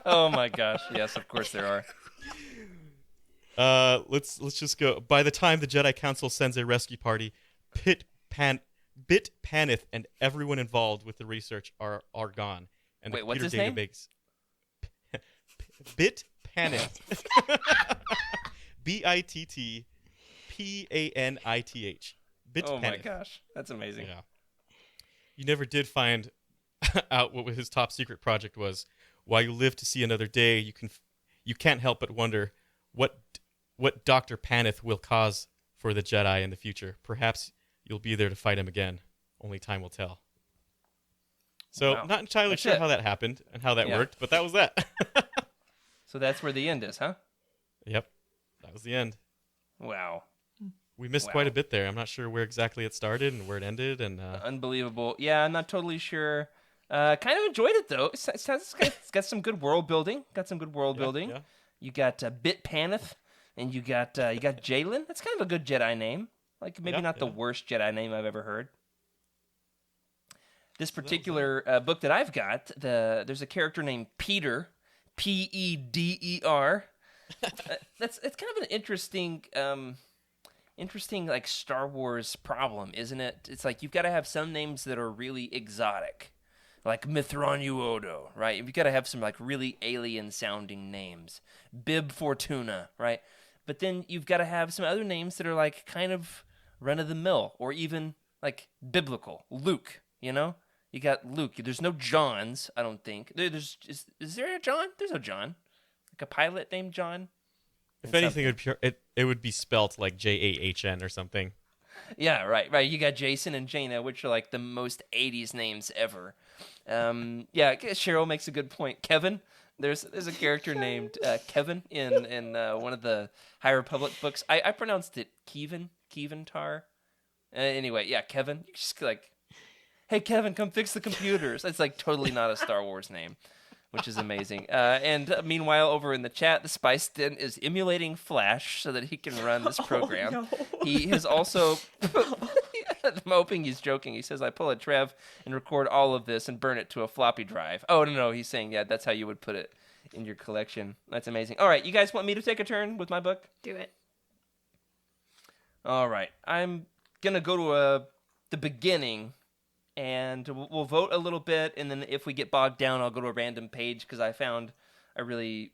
Oh my gosh. Yes, of course there are. Let's just go. By the time the Jedi Council sends a rescue party, Bit Paneth and everyone involved with the research are gone. And the Wait, what's computer his name? database. Bit Paneth. BITTPANITH. Bit Oh my Paneth. gosh. That's amazing. Yeah. You never did find out what his top secret project was. While you live to see another day, you can't help but wonder what Dr. Paneth will cause for the Jedi in the future. Perhaps you'll be there to fight him again. Only time will tell. So, Wow. not entirely That's sure it. how that happened and how that Yeah. worked, but that was that. So that's where the end is, huh? Yep. That was the end. Wow. We missed Wow. quite a bit there. I'm not sure where exactly it started and where it ended. And Unbelievable. Yeah, I'm not totally sure Kind of enjoyed it though. It's got some good world building. Yeah. You got Bit Paneth, and you got Jalen. That's kind of a good Jedi name. Like maybe not the worst Jedi name I've ever heard. This particular book that I've got, there's a character named Peter, Peder. It's kind of an interesting like Star Wars problem, isn't it? It's like you've got to have some names that are really exotic, like Mithranuodo, right? You've got to have some like really alien sounding names, Bib Fortuna, right? But then you've got to have some other names that are like kind of run of the mill or even like biblical. Luke, you know? You got Luke. There's no Johns, I don't think. Is there a John? There's no John. Like a pilot named John. If anything, it would be spelt like Jahn or something. Yeah, right. You got Jason and Jaina, which are like the most 80s names ever. Yeah, Cheryl makes a good point. Kevin, there's a character named Kevin in one of the High Republic books. I pronounced it Keventar. Anyway, yeah, Kevin. You just like, hey, Kevin, come fix the computers. It's like totally not a Star Wars name, which is amazing. And meanwore, over in the chat, the Spice Den is emulating Flash so that he can run this program. No. He has also... I'm hoping he's joking. He says, I pull a Trev and record all of this and burn it to a floppy drive. Oh, no, he's saying, yeah, that's how you would put it in your collection. That's amazing. All right, you guys want me to take a turn with my book? Do it. All right. I'm going to go to the beginning, and we'll vote a little bit, and then if we get bogged down, I'll go to a random page because I found a really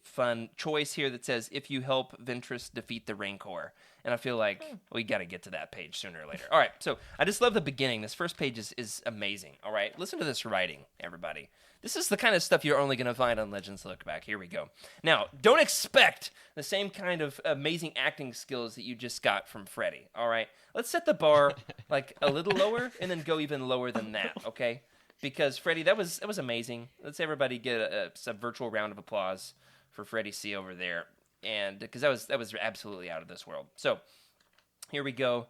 fun choice here that says, if you help Ventress defeat the Rancor. And I feel like we got to get to that page sooner or later. All right, so I just love the beginning. This first page is amazing. All right, listen to this writing, everybody. This is the kind of stuff you're only going to find on Legends Look Back. Here we go. Now, don't expect the same kind of amazing acting skills that you just got from Freddy. All right, let's set the bar like a little lower and then go even lower than that, okay? Because Freddy, that was amazing. Let's everybody get a virtual round of applause for Freddy C over there. And because that was absolutely out of this world. So here we go.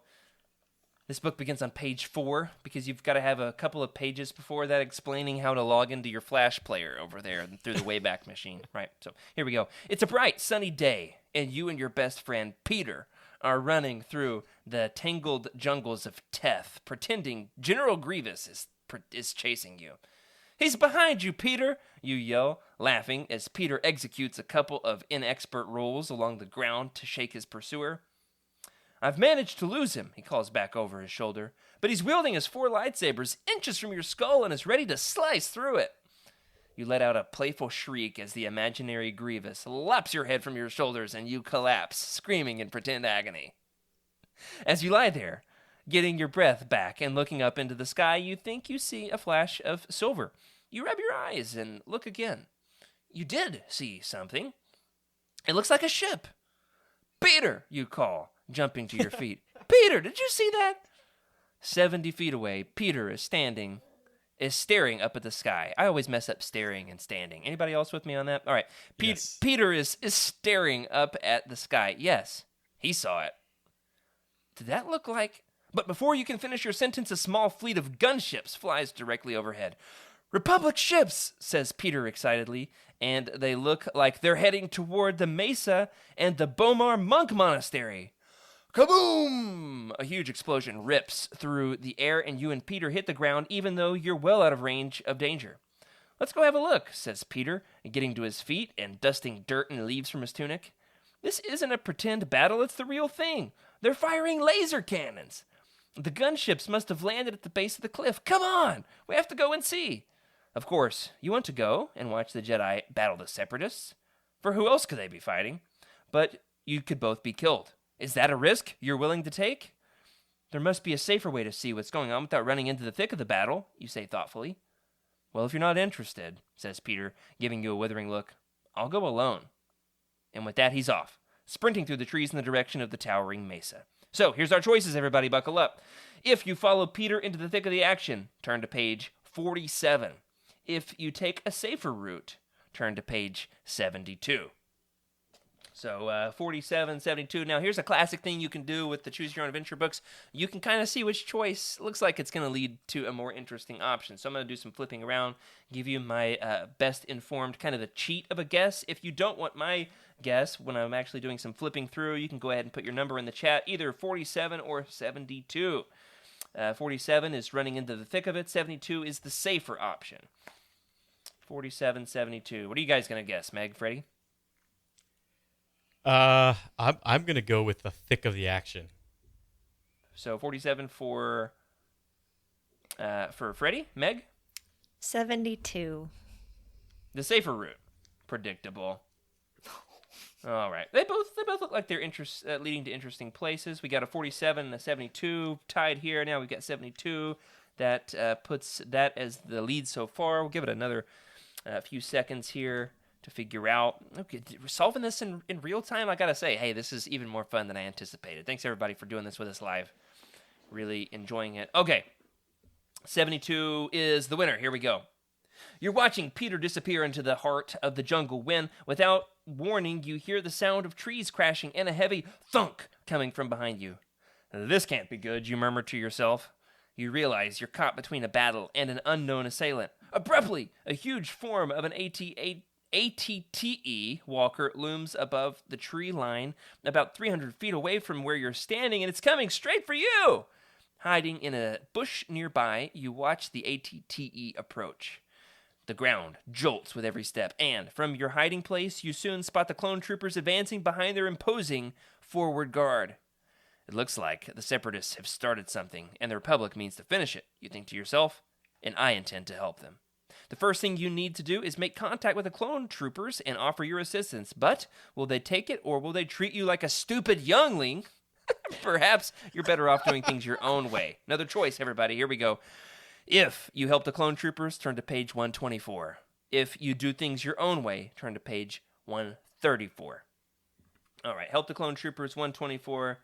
This book begins on page 4 because you've got to have a couple of pages before that explaining how to log into your Flash player over there through the Wayback Machine. Right. So here we go. It's a bright, sunny day, and you and your best friend Peter are running through the tangled jungles of Teth, pretending General Grievous is chasing you. He's behind you, Peter, you yell, laughing as Peter executes a couple of inexpert rolls along the ground to shake his pursuer. I've managed to lose him, he calls back over his shoulder, but he's wielding his 4 lightsabers inches from your skull and is ready to slice through it. You let out a playful shriek as the imaginary Grievous lops your head from your shoulders and you collapse, screaming in pretend agony. As you lie there, getting your breath back and looking up into the sky, you think you see a flash of silver. You rub your eyes and look again. You did see something. It looks like a ship. Peter, you call, jumping to your feet. Peter, did you see that? 70 feet away, Peter is staring up at the sky. I always mess up staring and standing. Anybody else with me on that? All right. Yes. Peter is staring up at the sky. Yes, he saw it. Did that look like... But before you can finish your sentence, a small fleet of gunships flies directly overhead. Republic ships, says Peter excitedly, and they look like they're heading toward the Mesa and the Bomar Monk Monastery. Kaboom! A huge explosion rips through the air, and you and Peter hit the ground, even though you're well out of range of danger. Let's go have a look, says Peter, getting to his feet and dusting dirt and leaves from his tunic. This isn't a pretend battle, it's the real thing. They're firing laser cannons. The gunships must have landed at the base of the cliff. Come on! We have to go and see. Of course, you want to go and watch the Jedi battle the Separatists. For who else could they be fighting? But you could both be killed. Is that a risk you're willing to take? There must be a safer way to see what's going on without running into the thick of the battle, you say thoughtfully. Well, if you're not interested, says Peter, giving you a withering look, I'll go alone. And with that, he's off, sprinting through the trees in the direction of the towering mesa. So, here's our choices, everybody. Buckle up. If you follow Peter into the thick of the action, turn to page 47. If you take a safer route, turn to page 72. So 47, 72. Now, here's a classic thing you can do with the Choose Your Own Adventure books. You can kind of see which choice looks like it's going to lead to a more interesting option. So I'm going to do some flipping around, give you my best informed kind of the cheat of a guess. If you don't want my guess when I'm actually doing some flipping through, you can go ahead and put your number in the chat, either 47 or 72. 47 is running into the thick of it. 72 is the safer option. 47, 72. What are you guys going to guess, Meg, Freddy? I'm gonna go with the thick of the action. So 47 for Freddy, Meg, 72. the safer route. Predictable. All right, they both look like they're leading to interesting places. We got a 47 and a 72 tied here. Now we've got 72. That puts that as the lead so far. We'll give it another few seconds here to figure out. Okay, we're solving this in real time. I gotta say, hey, this is even more fun than I anticipated. Thanks everybody for doing this with us live. Really enjoying it. Okay, 72 is the winner. Here we go. You're watching Peter disappear into the heart of the jungle when, without warning, you hear the sound of trees crashing and a heavy thunk coming from behind you. This can't be good, you murmur to yourself. You realize you're caught between a battle and an unknown assailant. Abruptly, a huge form of an ATTE walker looms above the tree line about 300 feet away from where you're standing, and it's coming straight for you! Hiding in a bush nearby, you watch the ATTE approach. The ground jolts with every step, and from your hiding place, you soon spot the clone troopers advancing behind their imposing forward guard. It looks like the Separatists have started something, and the Republic means to finish it, you think to yourself, and I intend to help them. The first thing you need to do is make contact with the clone troopers and offer your assistance, but will they take it, or will they treat you like a stupid youngling? Perhaps you're better off doing things your own way. Another choice, everybody. Here we go. If you help the clone troopers, turn to page 124. If you do things your own way, turn to page 134. All right, help the clone troopers, 124.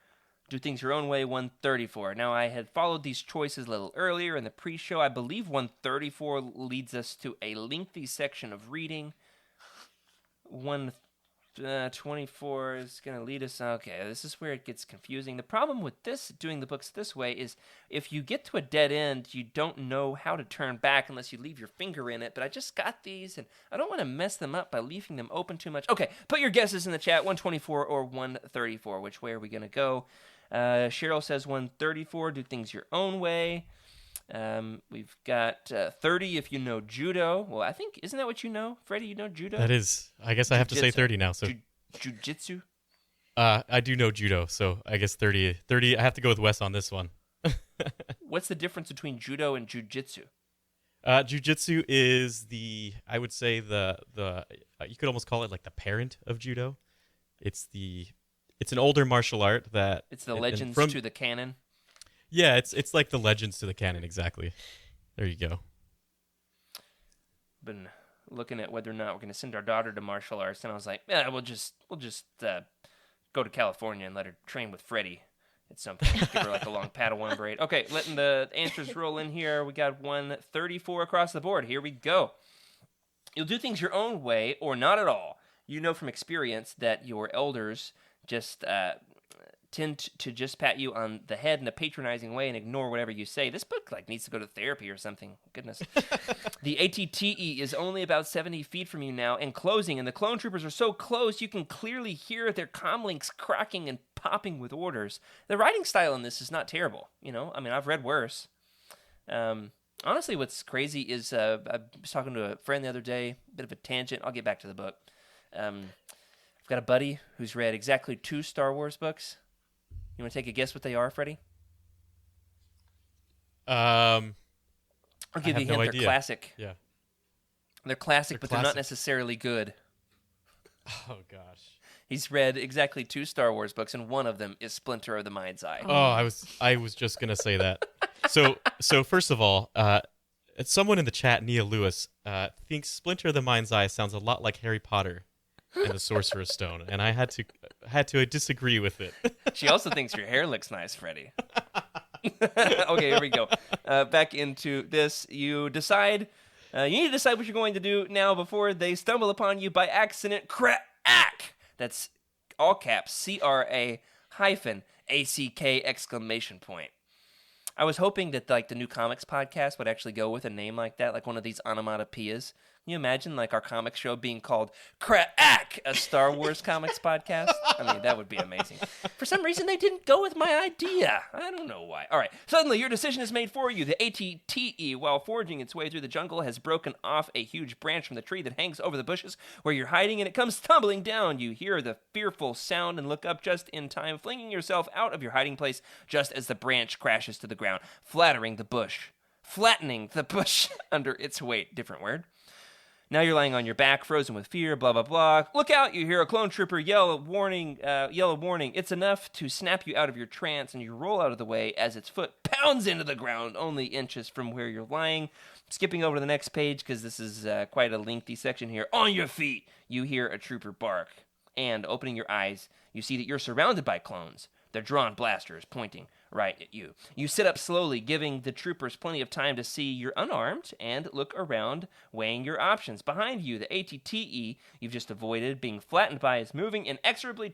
Do things your own way, 134. Now, I had followed these choices a little earlier in the pre-show. I believe 134 leads us to a lengthy section of reading. 124 is going to lead us... Okay, this is where it gets confusing. The problem with doing the books this way is if you get to a dead end, you don't know how to turn back unless you leave your finger in it. But I just got these, and I don't want to mess them up by leaving them open too much. Okay, put your guesses in the chat, 124 or 134. Which way are we going to go? Cheryl says 134, do things your own way. We've got 30 if you know judo. Well, I think, isn't that what you know? Freddie, you know judo? That is, I guess I have to say 30 now. So Jiu-jitsu? I do know judo, so I guess 30. I have to go with Wes on this one. What's the difference between judo and jiu-jitsu? Jiu-jitsu is I would say the you could almost call it like the parent of judo. It's an older martial art that... It's the legends to the canon? Yeah, it's like the legends to the canon, exactly. There you go. Been looking at whether or not we're going to send our daughter to martial arts, and I was like, yeah, we'll just go to California and let her train with Freddy at some point. Give her like a long Padawan braid. Okay, letting the answers roll in here. We got 134 across the board. Here we go. You'll do things your own way or not at all. You know from experience that your elders just tend to just pat you on the head in a patronizing way and ignore whatever you say. This book needs to go to therapy or something. Goodness. The ATTE is only about 70 feet from you now and closing, and the clone troopers are so close you can clearly hear their comlinks cracking and popping with orders. The writing style in this is not terrible. I've read worse. Honestly, what's crazy is I was talking to a friend the other day, bit of a tangent. I'll get back to the book. I've got a buddy who's read exactly 2 Star Wars books. You want to take a guess what they are, Freddie? I'll give you a hint. No They're idea. classic. Yeah. They're classic, but they're not classic. necessarily good. Oh gosh. He's read exactly 2 Star Wars books, and one of them is Splinter of the Mind's Eye. Oh, I was just gonna say that. So first of all, someone in the chat, Nia Lewis, thinks Splinter of the Mind's Eye sounds a lot like Harry Potter and the Sorcerer's Stone, and I had to disagree with it. She also thinks your hair looks nice, Freddie. Okay, here we go. Back into this. You need to decide what you're going to do now before they stumble upon you by accident. Crack! That's all caps, CRA hyphen ACK exclamation point. I was hoping that like the new comics podcast would actually go with a name like that, like one of these onomatopoeias. Can you imagine like our comic show being called Crack, a Star Wars comics podcast? I mean, that would be amazing. For some reason, they didn't go with my idea. I don't know why. All right. Suddenly, your decision is made for you. The ATTE, while forging its way through the jungle, has broken off a huge branch from the tree that hangs over the bushes where you're hiding, and it comes tumbling down. You hear the fearful sound and look up just in time, flinging yourself out of your hiding place just as the branch crashes to the ground, flattening the bush under its weight. Different word. Now you're lying on your back, frozen with fear, blah, blah, blah. Look out, you hear a clone trooper yell a warning. It's enough to snap you out of your trance, and you roll out of the way as its foot pounds into the ground, only inches from where you're lying. Skipping over to the next page, because this is quite a lengthy section here. On your feet, you hear a trooper bark. And opening your eyes, you see that you're surrounded by clones. They're drawn blasters pointing right at you. You sit up slowly, giving the troopers plenty of time to see you're unarmed and look around, weighing your options. Behind you, the ATTE you've just avoided being flattened by is moving inexorably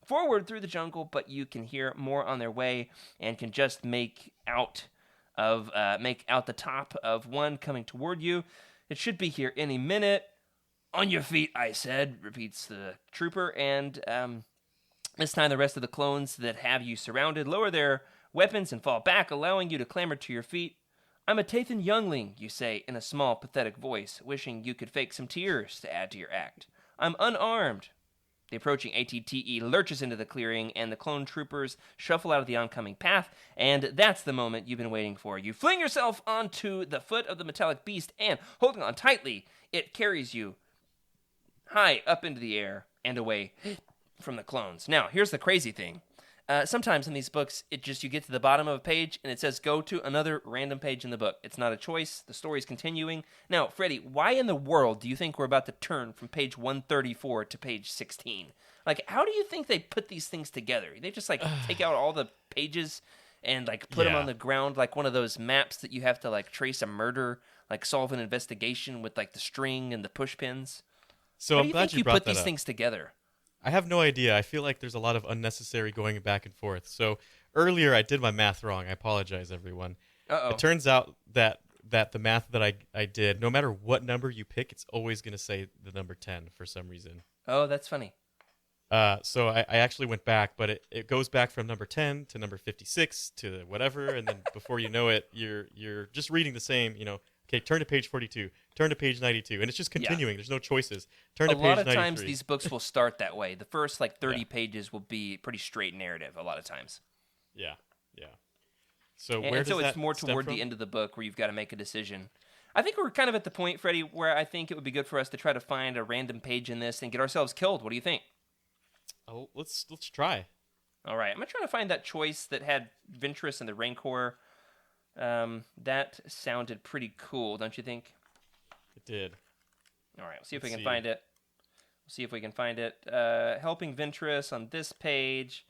forward through the jungle, but you can hear more on their way and can just make out the top of one coming toward you. It should be here any minute. On your feet, I said, repeats the trooper, and this time the rest of the clones that have you surrounded lower their weapons and fall back, allowing you to clamber to your feet. I'm a Tathan youngling, you say in a small, pathetic voice, wishing you could fake some tears to add to your act. I'm unarmed. The approaching ATTE lurches into the clearing, and the clone troopers shuffle out of the oncoming path, and that's the moment you've been waiting for. You fling yourself onto the foot of the metallic beast, and, holding on tightly, it carries you high up into the air and away from the clones. Now, here's the crazy thing. Sometimes in these books, you get to the bottom of a page, and it says go to another random page in the book. It's not a choice. The story's continuing. Now, Freddy, why in the world do you think we're about to turn from page 134 to page 16? Like, how do you think they put these things together? They just, like, take out all the pages and, like, put them on the ground like one of those maps that you have to, like, trace a murder, like, solve an investigation with, like, the string and the push pins? So how I'm do you glad think you brought put that these up. things together? I have no idea. I feel like there's a lot of unnecessary going back and forth. So earlier I did my math wrong. I apologize, everyone. Uh-oh. It turns out that the math that I did, no matter what number you pick, it's always going to say the number 10 for some reason. Oh, that's funny. So I actually went back, but it goes back from number 10 to number 56 to whatever, and then before you know it, you're just reading the same, okay, turn to page 42, turn to page 92, and it's just continuing. There's no choices. Turn to page 93. A lot of times these books will start that way. The first, 30 pages will be pretty straight narrative a lot of times. Yeah. So And where does so that it's more stem toward from? the end of the book where you've got to make a decision. I think we're kind of at the point, Freddie, where I think it would be good for us to try to find a random page in this and get ourselves killed. What do you think? Oh, let's try. All right. I'm going to try to find that choice that had Ventress and the Rancor. That sounded pretty cool, don't you think? It did. All right. We'll see if we can find it. Helping Ventress on this page.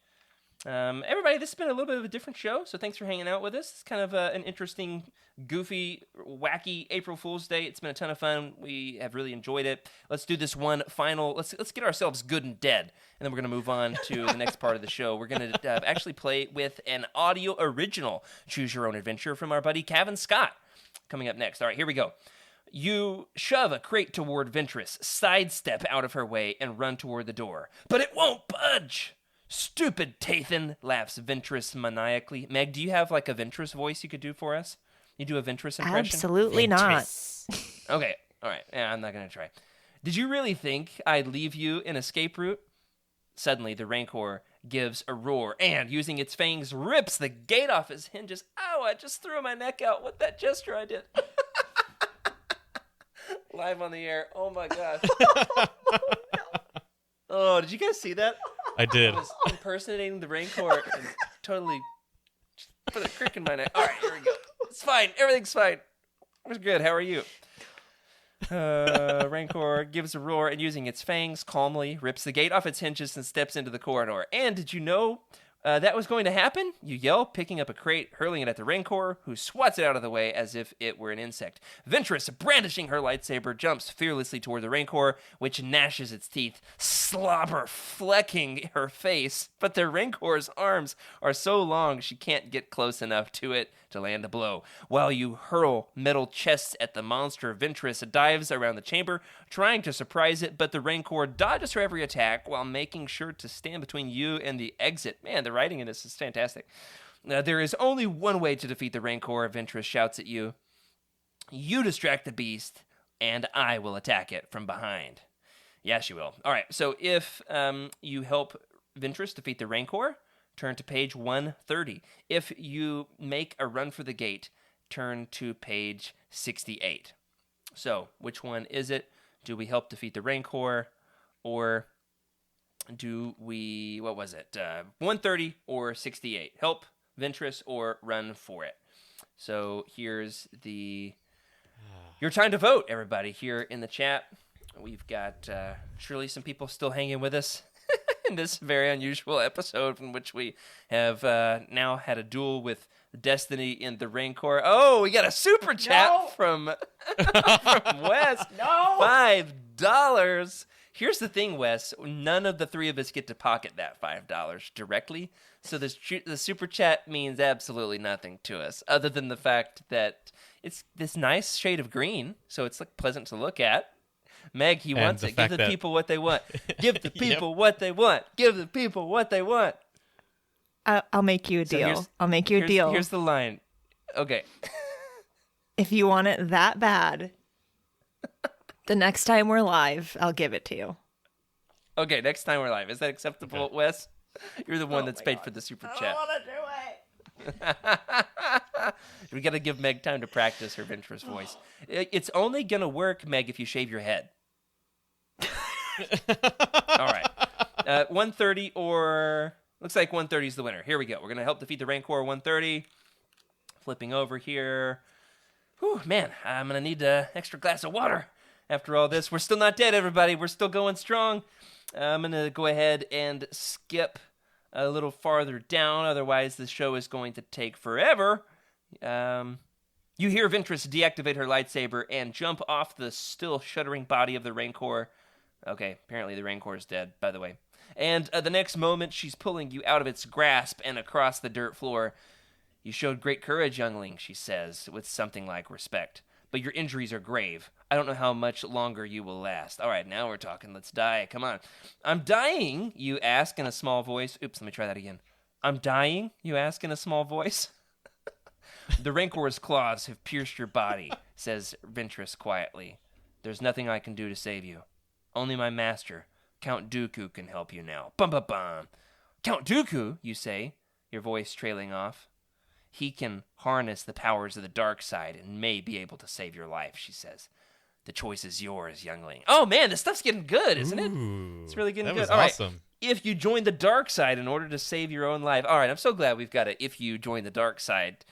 Everybody, this has been a little bit of a different show, so thanks for hanging out with us. It's kind of an interesting, goofy, wacky April Fool's Day. It's been a ton of fun. We have really enjoyed it. Let's do this one final. Let's get ourselves good and dead, and then we're going to move on to the next part of the show. We're going to actually play with an audio original Choose Your Own Adventure from our buddy Kevin Scott. Coming up next. All right, here we go. You shove a crate toward Ventress, sidestep out of her way, and run toward the door. But it won't budge! Stupid Tathan, laughs Ventress maniacally. Meg, do you have a Ventress voice you could do for us? You do a Ventress impression? Absolutely not. Okay, all right. Yeah, I'm not going to try. Did you really think I'd leave you in escape route? Suddenly, the Rancor gives a roar and, using its fangs, rips the gate off his hinges. Ow, I just threw my neck out with that gesture I did. Live on the air. Oh, my gosh. Oh, did you guys see that? I did. I was impersonating the Rancor and totally put a crick in my neck. All right, here we go. It's fine. Everything's fine. We're good. How are you? Rancor gives a roar and, using its fangs, calmly rips the gate off its hinges and steps into the corridor. And did you know That was going to happen, you yell, picking up a crate, hurling it at the Rancor, who swats it out of the way as if it were an insect. Ventress, brandishing her lightsaber, jumps fearlessly toward the Rancor, which gnashes its teeth, slobber flecking her face, but the Rancor's arms are so long she can't get close enough to it to land a blow. While you hurl metal chests at the monster, Ventress dives around the chamber, trying to surprise it, but the Rancor dodges her every attack while making sure to stand between you and the exit. Man, the writing in this is fantastic. There is only one way to defeat the Rancor, Ventress shouts at you. You distract the beast, and I will attack it from behind. Yes, you will. All right, so if you help Ventress defeat the Rancor, turn to page 130. If you make a run for the gate, turn to page 68. So, which one is it? Do we help defeat the Rancor, or do we, 130 or 68? Help Ventress or run for it. So here's your time to vote, everybody, here in the chat. We've got surely some people still hanging with us in this very unusual episode in which we have now had a duel with Destiny in the Rancor. Oh, we got a super chat from Wes. No! $5. Here's the thing, Wes. None of the three of us get to pocket that $5 directly. So the super chat means absolutely nothing to us, other than the fact that it's this nice shade of green, so it's like pleasant to look at. Meg, he wants it. Give the people what they want. Give the people what they want. Give the people what they want. I'll make you a deal. I'll make you a deal. Here's the line. Okay. If you want it that bad, the next time we're live, I'll give it to you. Okay, next time we're live. Is that acceptable, Wes? You're the one that's paid for the super chat. I don't want to do it. We got to give Meg time to practice her Ventress voice. It's only going to work, Meg, if you shave your head. All right. 130 or... Looks like 130 is the winner. Here we go. We're going to help defeat the Rancor 130. Flipping over here. Whew, man, I'm going to need an extra glass of water after all this. We're still not dead, everybody. We're still going strong. I'm going to go ahead and skip a little farther down. Otherwise, the show is going to take forever. You hear Ventress deactivate her lightsaber and jump off the still shuddering body of the Rancor. Okay, apparently the Rancor is dead, by the way. And the next moment, she's pulling you out of its grasp and across the dirt floor. You showed great courage, youngling, she says, with something like respect. But your injuries are grave. I don't know how much longer you will last. All right, now we're talking. Let's die. Come on. I'm dying, you ask in a small voice. Oops, let me try that again. I'm dying, you ask in a small voice. The Rancor's claws have pierced your body, says Ventress quietly. There's nothing I can do to save you. Only my master, Count Dooku, can help you now. Bum bum bum. Count Dooku, you say, your voice trailing off. He can harness the powers of the dark side and may be able to save your life, she says. The choice is yours, youngling. Oh, man, this stuff's getting good, isn't it? It's really getting good. That was awesome. Right. If you join the dark side in order to save your own life. All right, I'm so glad we've got a if you join the dark side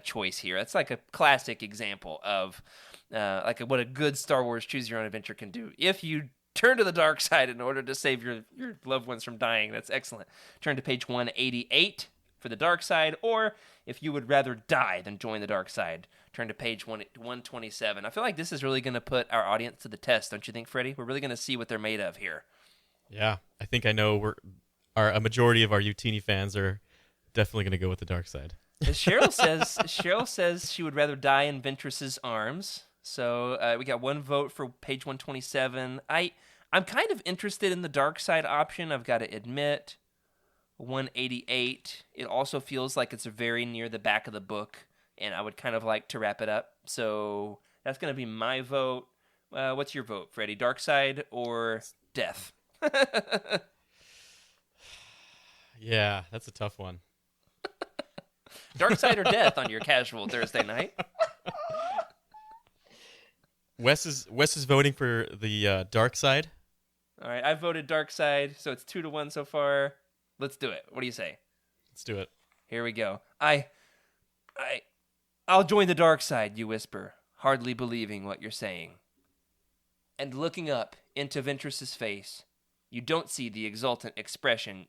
choice here. That's like a classic example of what a good Star Wars choose your own adventure can do. If you turn to the dark side in order to save your loved ones from dying, that's excellent. Turn to page 188 for the dark side, or if you would rather die than join the dark side, turn to page 127. I feel like this is really going to put our audience to the test, don't you think, Freddy? We're really going to see what they're made of here. Yeah, I think I know a majority of our Utini fans are definitely going to go with the dark side. Cheryl says she would rather die in Ventress's arms. So we got one vote for page 127. I'm kind of interested in the dark side option, I've got to admit. 188. It also feels like it's very near the back of the book, and I would kind of like to wrap it up. So that's going to be my vote. What's your vote, Freddy? Dark side or death? Yeah, that's a tough one. Dark side or death on your casual Thursday night? Wes is voting for the dark side. All right, I voted dark side, so it's 2-1 so far. Let's do it. What do you say? Let's do it. Here we go. I'll join the dark side, you whisper, hardly believing what you're saying. And looking up into Ventress's face, you don't see the exultant expression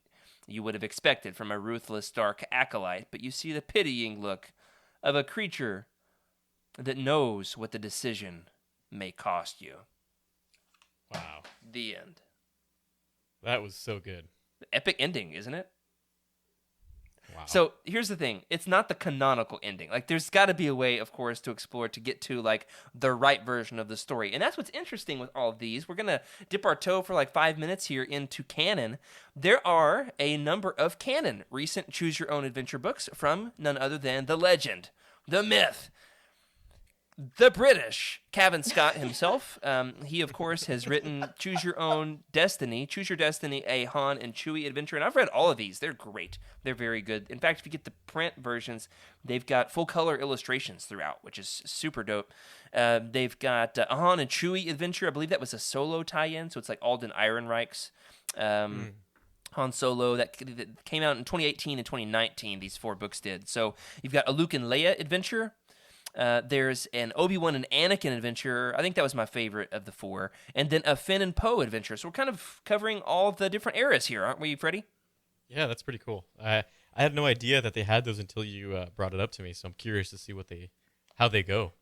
you would have expected from a ruthless, dark acolyte, but you see the pitying look of a creature that knows what the decision may cost you. Wow. The end. That was so good. Epic ending, isn't it? Wow. So here's the thing. It's not the canonical ending. Like, there's got to be a way, of course, to explore to get to, like, the right version of the story. And that's what's interesting with all of these. We're going to dip our toe for, like, 5 minutes here into canon. There are a number of canon recent choose-your-own-adventure books from none other than the legend, the myth, the British Cavan Scott himself. He, of course, has written Choose Your Destiny, a Han and Chewie adventure. And I've read all of these. They're great. They're very good. In fact, if you get the print versions, they've got full-color illustrations throughout, which is super dope. They've got a Han and Chewie adventure. I believe that was a solo tie-in, so it's like Alden Ehrenreich's Han Solo that came out in 2018 and 2019, these 4 books did. So you've got a Luke and Leia adventure. There's an Obi-Wan and Anakin adventure. I think that was my favorite of the 4. And then a Finn and Poe adventure. So we're kind of covering all of the different eras here, aren't we, Freddy? Yeah, that's pretty cool. I had no idea that they had those until you brought it up to me, so I'm curious to see how they go.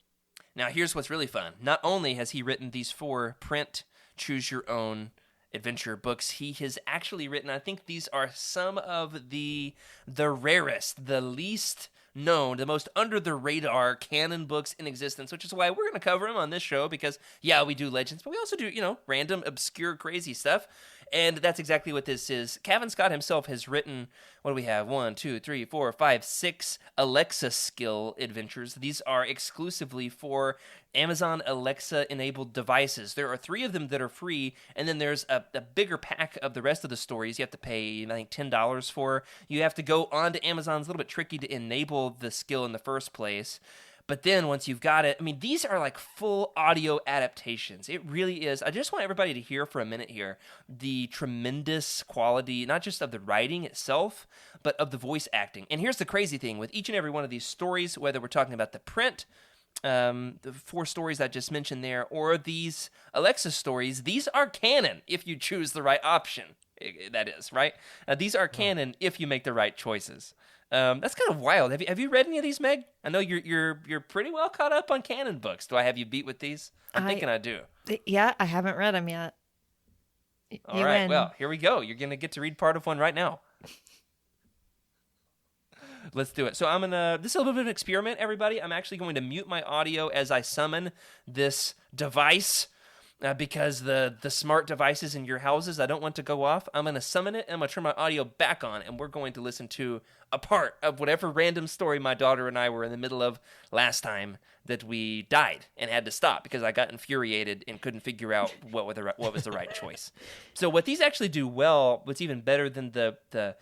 Now, here's what's really fun. Not only has he written these 4 print choose-your-own adventure books, he has actually written, I think these are some of the rarest, the least known, the most under the radar canon books in existence, which is why we're going to cover them on this show because, yeah, we do Legends, but we also do, random, obscure, crazy stuff. And that's exactly what this is. Cavan Scott himself has written, what do we have? 1, 2, 3, 4, 5, 6 Alexa skill adventures. These are exclusively for Amazon Alexa-enabled devices. There are 3 of them that are free, and then there's a bigger pack of the rest of the stories you have to pay, I think, $10 for. You have to go onto Amazon. It's a little bit tricky to enable the skill in the first place. But then once you've got it, I mean, these are like full audio adaptations. It really is. I just want everybody to hear for a minute here the tremendous quality, not just of the writing itself, but of the voice acting. And here's the crazy thing. With each and every one of these stories, whether we're talking about the print, the 4 stories I just mentioned there, or these Alexa stories, these are canon if you choose the right option. That is, right? These are canon if you make the right choices. That's kind of wild. Have you read any of these, Meg? I know you're pretty well caught up on canon books. Do I have you beat with these? I'm thinking I do. Yeah, I haven't read them yet. All right, well, here we go. You're going to get to read part of one right now. Let's do it. So this is a little bit of an experiment, everybody. I'm actually going to mute my audio as I summon this device because the smart devices in your houses, I don't want to go off. I'm going to summon it, and I'm going to turn my audio back on, and we're going to listen to a part of whatever random story my daughter and I were in the middle of last time that we died and had to stop because I got infuriated and couldn't figure out what was the right choice. So what these actually do well, what's even better than the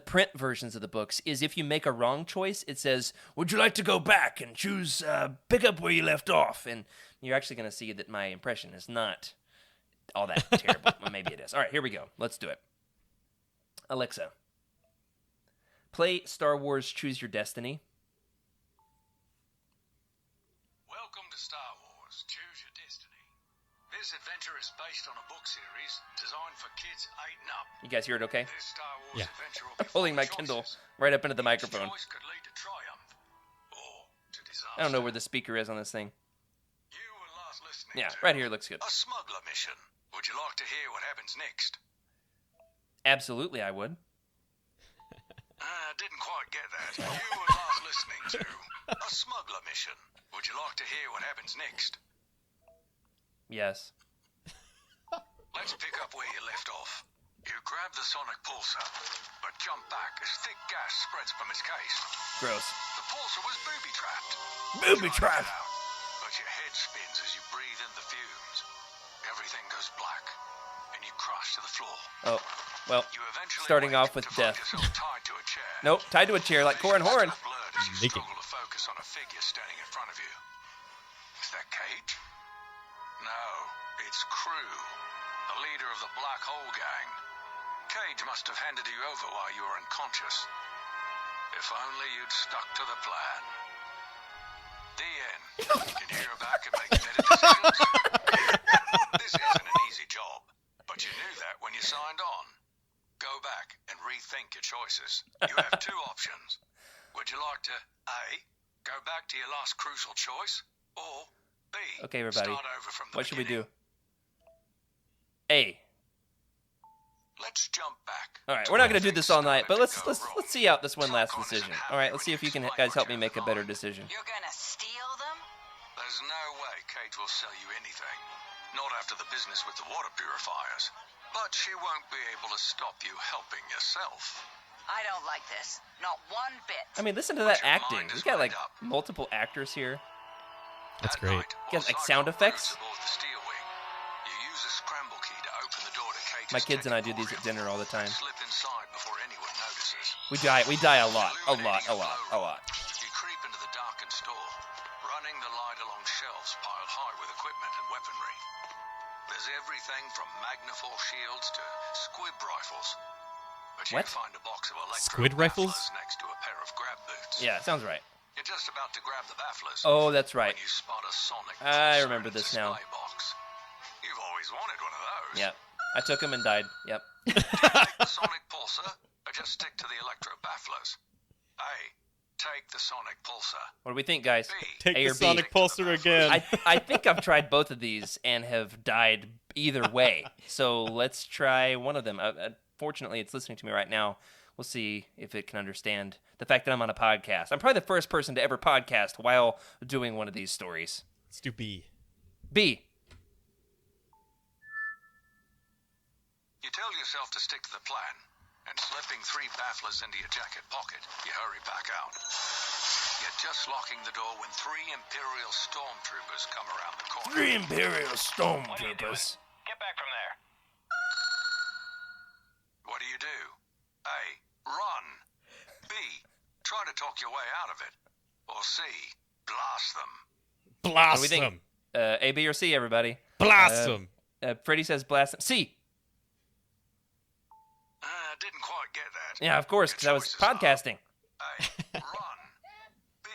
print versions of the books, is if you make a wrong choice, it says, would you like to go back and choose pick up where you left off? And you're actually going to see that my impression is not all that terrible. Well, maybe it is. All right, here we go. Let's do it. Alexa, play Star Wars Choose Your Destiny. Welcome to Star Wars Choose Your Destiny. This adventure is based on a book series designed for kids 8 and up. You guys hear it okay? This Star Wars adventure will be I'm holding my full of Kindle choices. right up into the Each microphone. choice could lead to triumph or to disaster. I don't know where the speaker is on this thing. You were last listening Yeah, to right here looks good. a smuggler mission. Would you like to hear what happens next? Absolutely, I would. Didn't quite get that. You were last listening to a smuggler mission. Would you like to hear what happens next? Yes. Let's pick up where you left off. You grab the sonic pulsar, but jump back as thick gas spreads from its case. Gross. The pulsar was booby-trapped. Booby-trapped. Trying to get out, but your head spins as you breathe in the fumes. Everything goes black, and you crash to the floor. Oh, well, You eventually starting wake off with to find death. yourself tied to a chair. Nope, tied to a chair like Corin Horn. Blurred as you Naked. struggle to focus on a figure standing in front of you. Is that Cage? No, it's Crew, the leader of the Black Hole Gang. Cage must have handed you over while you were unconscious. If only you'd stuck to the plan. The end. Can you go back and make better decisions? This isn't an easy job, but you knew that when you signed on. Go back to your last crucial choice, or B, Okay, everybody. start over from the What should we beginning? do? A. Let's jump back. All right, to we're not where going to do this things all night, but started let's to go let's wrong. let's see out this one last Sarkon isn't decision. happy All right, when let's see if you can fight guys much help me over make a the better line. decision. You're gonna steal them? There's no way Kate will sell you anything. Not after the business with the water purifiers. But she won't be able to stop you helping yourself. I don't like this. Not one bit. I mean, listen to that But your acting. mind We is got like made up. multiple actors here. That's At great. night, You while got, like, Sarkon sound effects? broods aboard the steel wing, you use a scramble key to open the door to Kate's My kids and I do technical these at room. dinner all the time. Slip inside before anyone notices. We die a lot, a Illuminating lot. glow rod, You creep into the darkened store, running the light along shelves piled high with equipment and weaponry. There's everything from magnafor shields to squib rifles. But you What? find a box of electro Squid rifles? bafflers next to a pair of grab boots. Yeah, sounds right. You're just about to grab the bafflers. Oh, that's right. When you spot a sonic I pulsar remember in the this now. display box. You've always wanted one of those. Yep. I took him and died. Yep. Take the sonic pulsar, or just stick to the electro bafflers. A. Take the sonic pulsar. What do we think, guys? B. Take A the or B? sonic pulsar again. I think I've tried both of these and have died either way. So let's try one of them. Fortunately, it's listening to me right now. We'll see if it can understand the fact that I'm on a podcast. I'm probably the first person to ever podcast while doing one of these stories. Let's do B. B. You tell yourself to stick to the plan, and slipping 3 bafflers into your jacket pocket, you hurry back out. You're just locking the door when 3 Imperial stormtroopers come around the corner. Imperial Stormtroopers. Get back from there. What do? A. Run. B. Try to talk your way out of it. Or C. Blast them. What do Blast we think? them. A, B, or C, everybody? Blast them. Freddy says blast them. C. Didn't quite get that. Yeah, of course, because I was Your choices are podcasting. A. Run. B.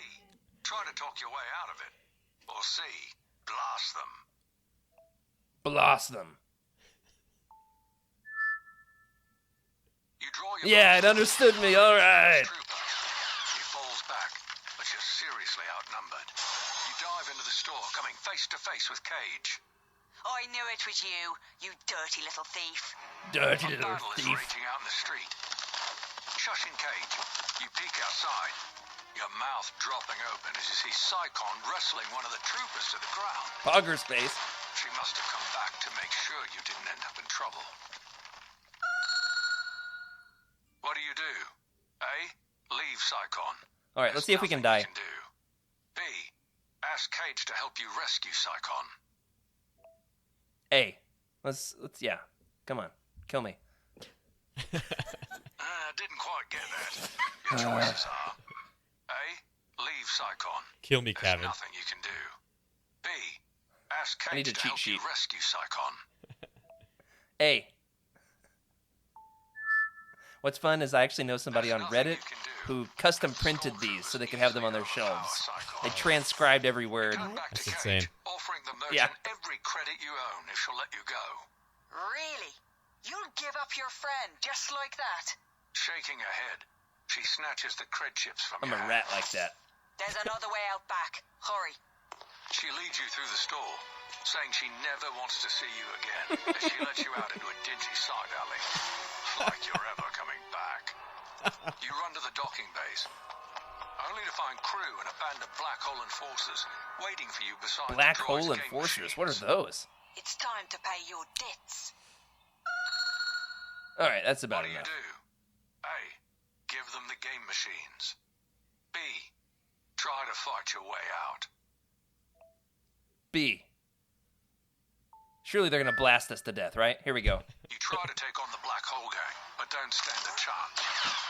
Try to talk your way out of it. Or C. Blast them. Blast them. You draw your Yeah, it bow. understood me. All right. Trooper. He falls back, but you're seriously outnumbered. You dive into the store, coming face to face with Cage. I knew it was you dirty little thief. Dirty A little battle is thief. raging out in the street. Shushing Cage, you peek outside, your mouth dropping open as you see Psychon wrestling one of the troopers to the ground. Pogger's face. She must have come back to make sure you didn't end up in trouble. What do? A. Leave Psychon. All right, let's see if we can There's die. nothing you can do. B. Ask Cage to help you rescue Psychon. A. Let's yeah. Come on. Kill me. Didn't quite get that. Your choices are A. Leave Psychon. Kill me, There's Kevin. nothing you can do. B. Ask I need Cage a to cheat help you sheet. rescue Psychon. A. What's fun is I actually know somebody on There's nothing Reddit you can do. who custom printed these so they could have them on their shelves. They transcribed every word. Come back to That's Cage, insane. offering the merchant Yeah. every credit you own if she'll let you go. Really? You'll give up your friend just like that? Shaking her head, she snatches the cred chips from I'm your a hand. rat like that. There's another way out back. Hurry. She leads you through the store, saying she never wants to see you again as she lets you out into a dingy side alley. Like you're ever coming back. You run to the docking bays, only to find crew and a band of Black Hole Enforcers waiting for you beside Black the hole droid's game enforcers. What are machines. those? It's time to pay your debts. All right, that's What about do you enough. do? A. Give them the game machines. B. Try to fight your way out. B. Surely they're gonna blast us to death, right? Here we go. You try to take on the Black Hole Gang, but don't stand a chance,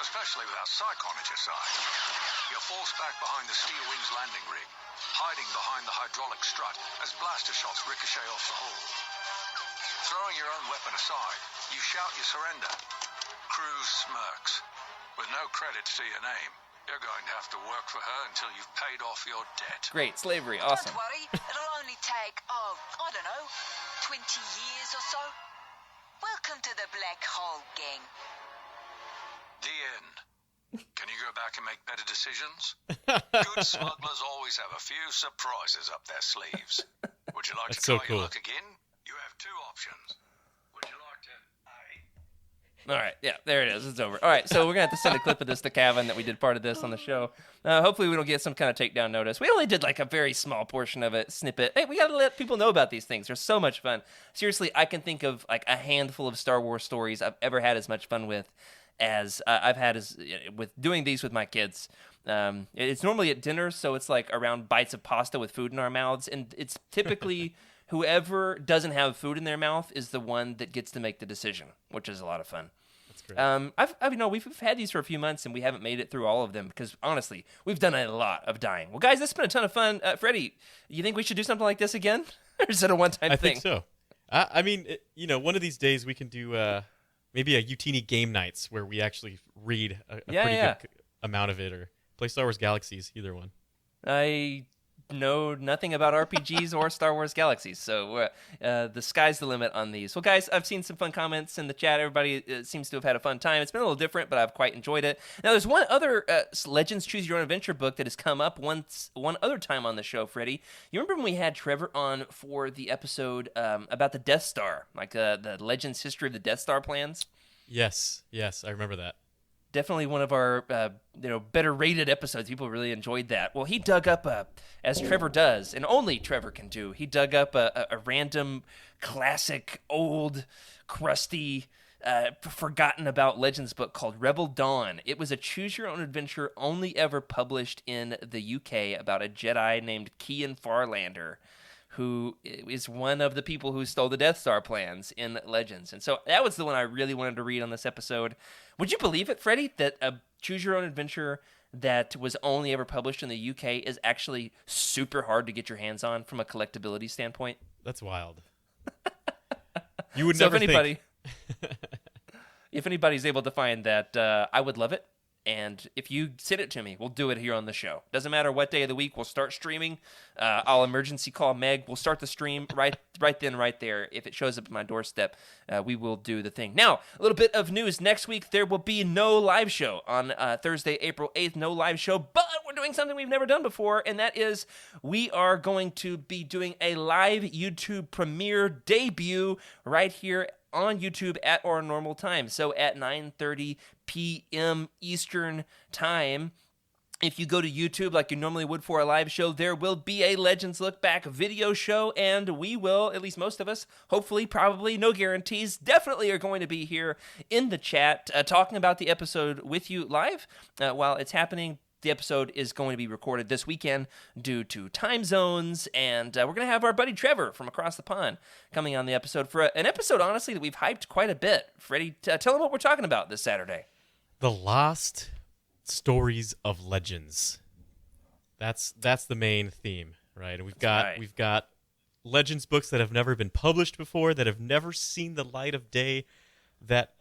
especially without Psychon at your side. You're forced back behind the Steel Wings landing rig, hiding behind the hydraulic strut as blaster shots ricochet off the hull. Throwing your own weapon aside, you shout your surrender. Cruz smirks. With no credits to your name, you're going to have to work for her until you've paid off your debt. Great, slavery, awesome. Don't worry. It'll only take, I don't know, 20 years or so. Welcome to the Black Hole Gang. The end. Can you go back and make better decisions? Good smugglers always have a few surprises up their sleeves. Would you like That's to so try cool. your luck again? You have two options. Would you like to... All right, yeah, there it is. It's over. All right, so we're going to have to send a clip of this to Kevin that we did part of this on the show. Hopefully we don't get some kind of takedown notice. We only did like a very small portion of it, snippet. Hey, we got to let people know about these things. They're so much fun. Seriously, I can think of like a handful of Star Wars stories I've ever had as much fun with as I've had with doing these with my kids. It's normally at dinner, so it's like around bites of pasta with food in our mouths, and it's typically whoever doesn't have food in their mouth is the one that gets to make the decision, which is a lot of fun. That's great. We've had these for a few months, and we haven't made it through all of them because honestly, we've done a lot of dying. Well, guys, this has been a ton of fun. Freddy, you think we should do something like this again, or is it a one-time I thing? think so. I mean, one of these days we can do maybe a Utini game nights where we actually read a pretty good amount of it, or play Star Wars Galaxies, either one. I know nothing about RPGs or Star Wars Galaxies, so the sky's the limit on these. Well, guys, I've seen some fun comments in the chat. Everybody seems to have had a fun time. It's been a little different, but I've quite enjoyed it. Now, there's one other Legends Choose Your Own Adventure book that has come up one other time on the show, Freddie. You remember when we had Trevor on for the episode about the Death Star, like the Legends history of the Death Star plans? Yes, I remember that. Definitely one of our better rated episodes. People really enjoyed that. Well, he dug up as Trevor does, and only Trevor can do. He dug up a random classic old crusty forgotten about Legends book called Rebel Dawn. It was a choose your own adventure only ever published in the UK about a Jedi named Kian Farlander, who is one of the people who stole the Death Star plans in Legends. And so that was the one I really wanted to read on this episode. Would you believe it, Freddie, that a Choose Your Own Adventure that was only ever published in the UK is actually super hard to get your hands on from a collectability standpoint? That's wild. You would So never if anybody, think. if anybody's able to find that, I would love it. And if you send it to me, we'll do it here on the show. Doesn't matter what day of the week, we'll start streaming. I'll emergency call Meg. We'll start the stream right then, right there. If it shows up at my doorstep, we will do the thing. Now, a little bit of news. Next week, there will be no live show on Thursday, April 8th. No live show, but we're doing something we've never done before, and that is we are going to be doing a live YouTube premiere debut right here on YouTube at our normal time. So at 9:30 p.m. Eastern time. If you go to YouTube like you normally would for a live show, there will be a Legends Look Back video show, and we will, at least most of us, hopefully, probably, no guarantees, definitely are going to be here in the chat talking about the episode with you live while it's happening. The episode is going to be recorded this weekend due to time zones, and we're going to have our buddy Trevor from across the pond coming on the episode for an episode, honestly, that we've hyped quite a bit. Freddie, tell them what we're talking about this Saturday. The Lost Stories of Legends. That's the main theme, right? And we've got Legends books that have never been published before, that have never seen the light of day, that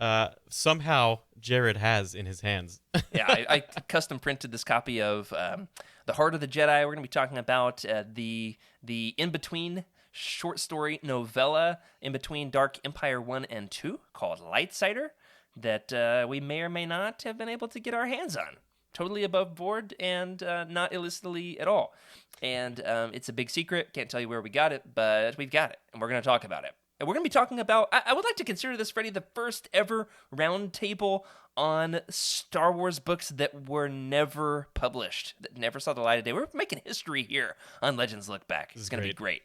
somehow Jared has in his hands. Yeah, I custom printed this copy of The Heart of the Jedi. We're going to be talking about the in-between short story novella in between Dark Empire 1 and 2 called Lightsider that we may or may not have been able to get our hands on. Totally above board and not illicitly at all. And it's a big secret. Can't tell you where we got it, but we've got it, and we're going to talk about it. And we're going to be talking about, I would like to consider this, Freddie, the first ever roundtable on Star Wars books that were never published, that never saw the light of day. We're making history here on Legends Look Back. It's going to be great.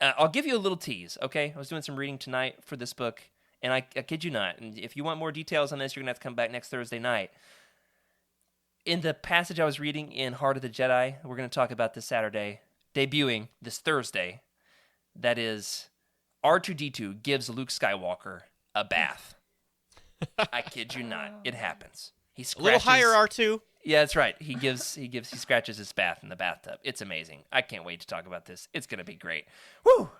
I'll give you a little tease, okay? I was doing some reading tonight for this book, and I kid you not, and if you want more details on this, you're going to have to come back next Thursday night. In the passage I was reading in Heart of the Jedi, we're going to talk about this Saturday, debuting this Thursday, that is R2-D2 gives Luke Skywalker a bath. I kid you not. It happens. He scratches, a little higher, R2. Yeah, that's right. He scratches his bath in the bathtub. It's amazing. I can't wait to talk about this. It's going to be great. Woo!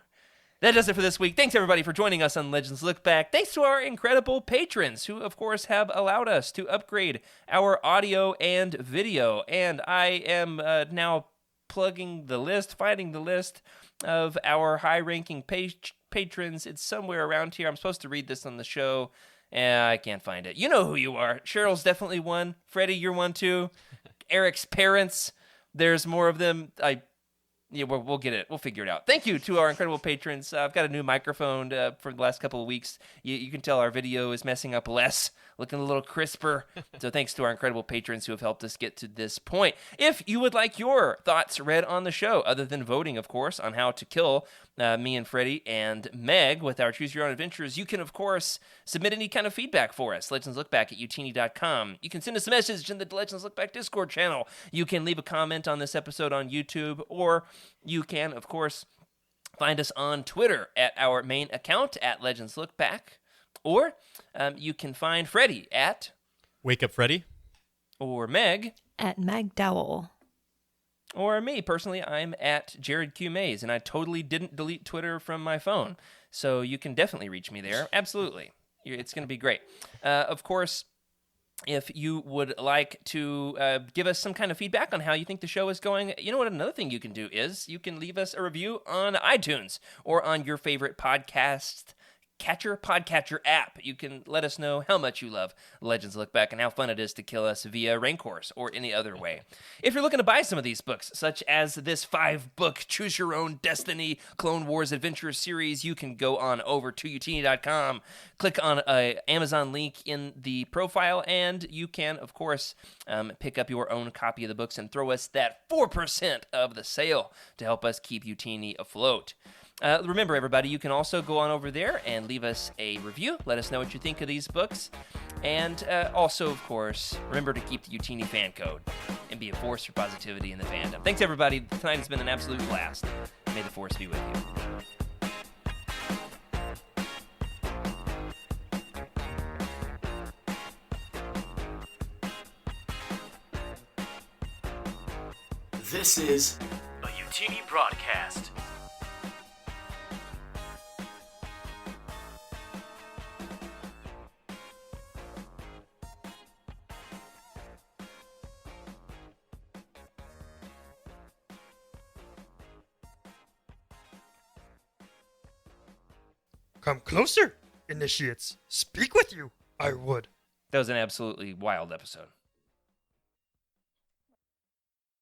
That does it for this week. Thanks, everybody, for joining us on Legends Look Back. Thanks to our incredible patrons who, of course, have allowed us to upgrade our audio and video. And I am now finding the list of our high-ranking patrons. It's somewhere around here. I'm supposed to read this on the show. I can't find it. You know who you are. Cheryl's definitely one. Freddy, you're one too. Eric's parents. There's more of them. Yeah, we'll get it. We'll figure it out. Thank you to our incredible patrons. I've got a new microphone for the last couple of weeks. You can tell our video is messing up less, looking a little crisper. So thanks to our incredible patrons who have helped us get to this point. If you would like your thoughts read on the show, other than voting, of course, on how to kill me and Freddy and Meg with our Choose Your Own Adventures, you can, of course, submit any kind of feedback for us. legendslookback@utini.com. You can send us a message in the Legends Look Back Discord channel. You can leave a comment on this episode on YouTube, or you can, of course, find us on Twitter at our main account at Legends Look Back, or you can find Freddy at Wake Up Freddy. or Meg At MagDowell. or me. Personally, I'm at Jared Q. Mays, and I totally didn't delete Twitter from my phone, so you can definitely reach me there. Absolutely. It's going to be great. Of course, if you would like to give us some kind of feedback on how you think the show is going, you know what? Another thing you can do is you can leave us a review on iTunes or on your favorite podcatcher app. You can let us know how much you love Legends Look Back and how fun it is to kill us via Raincourse or any other way. If you're looking to buy some of these books, such as this 5-book Choose Your Own Destiny Clone Wars Adventure series, you can go on over to utini.com, click on an Amazon link in the profile, and you can, of course, pick up your own copy of the books and throw us that 4% of the sale to help us keep Utini afloat. Remember, everybody, you can also go on over there and leave us a review. Let us know what you think of these books. And also, of course, remember to keep the Utini fan code and be a force for positivity in the fandom. Thanks, everybody. Tonight has been an absolute blast. May the force be with you. This is a Utini broadcast. Come closer, initiates. Speak with you, I would. That was an absolutely wild episode.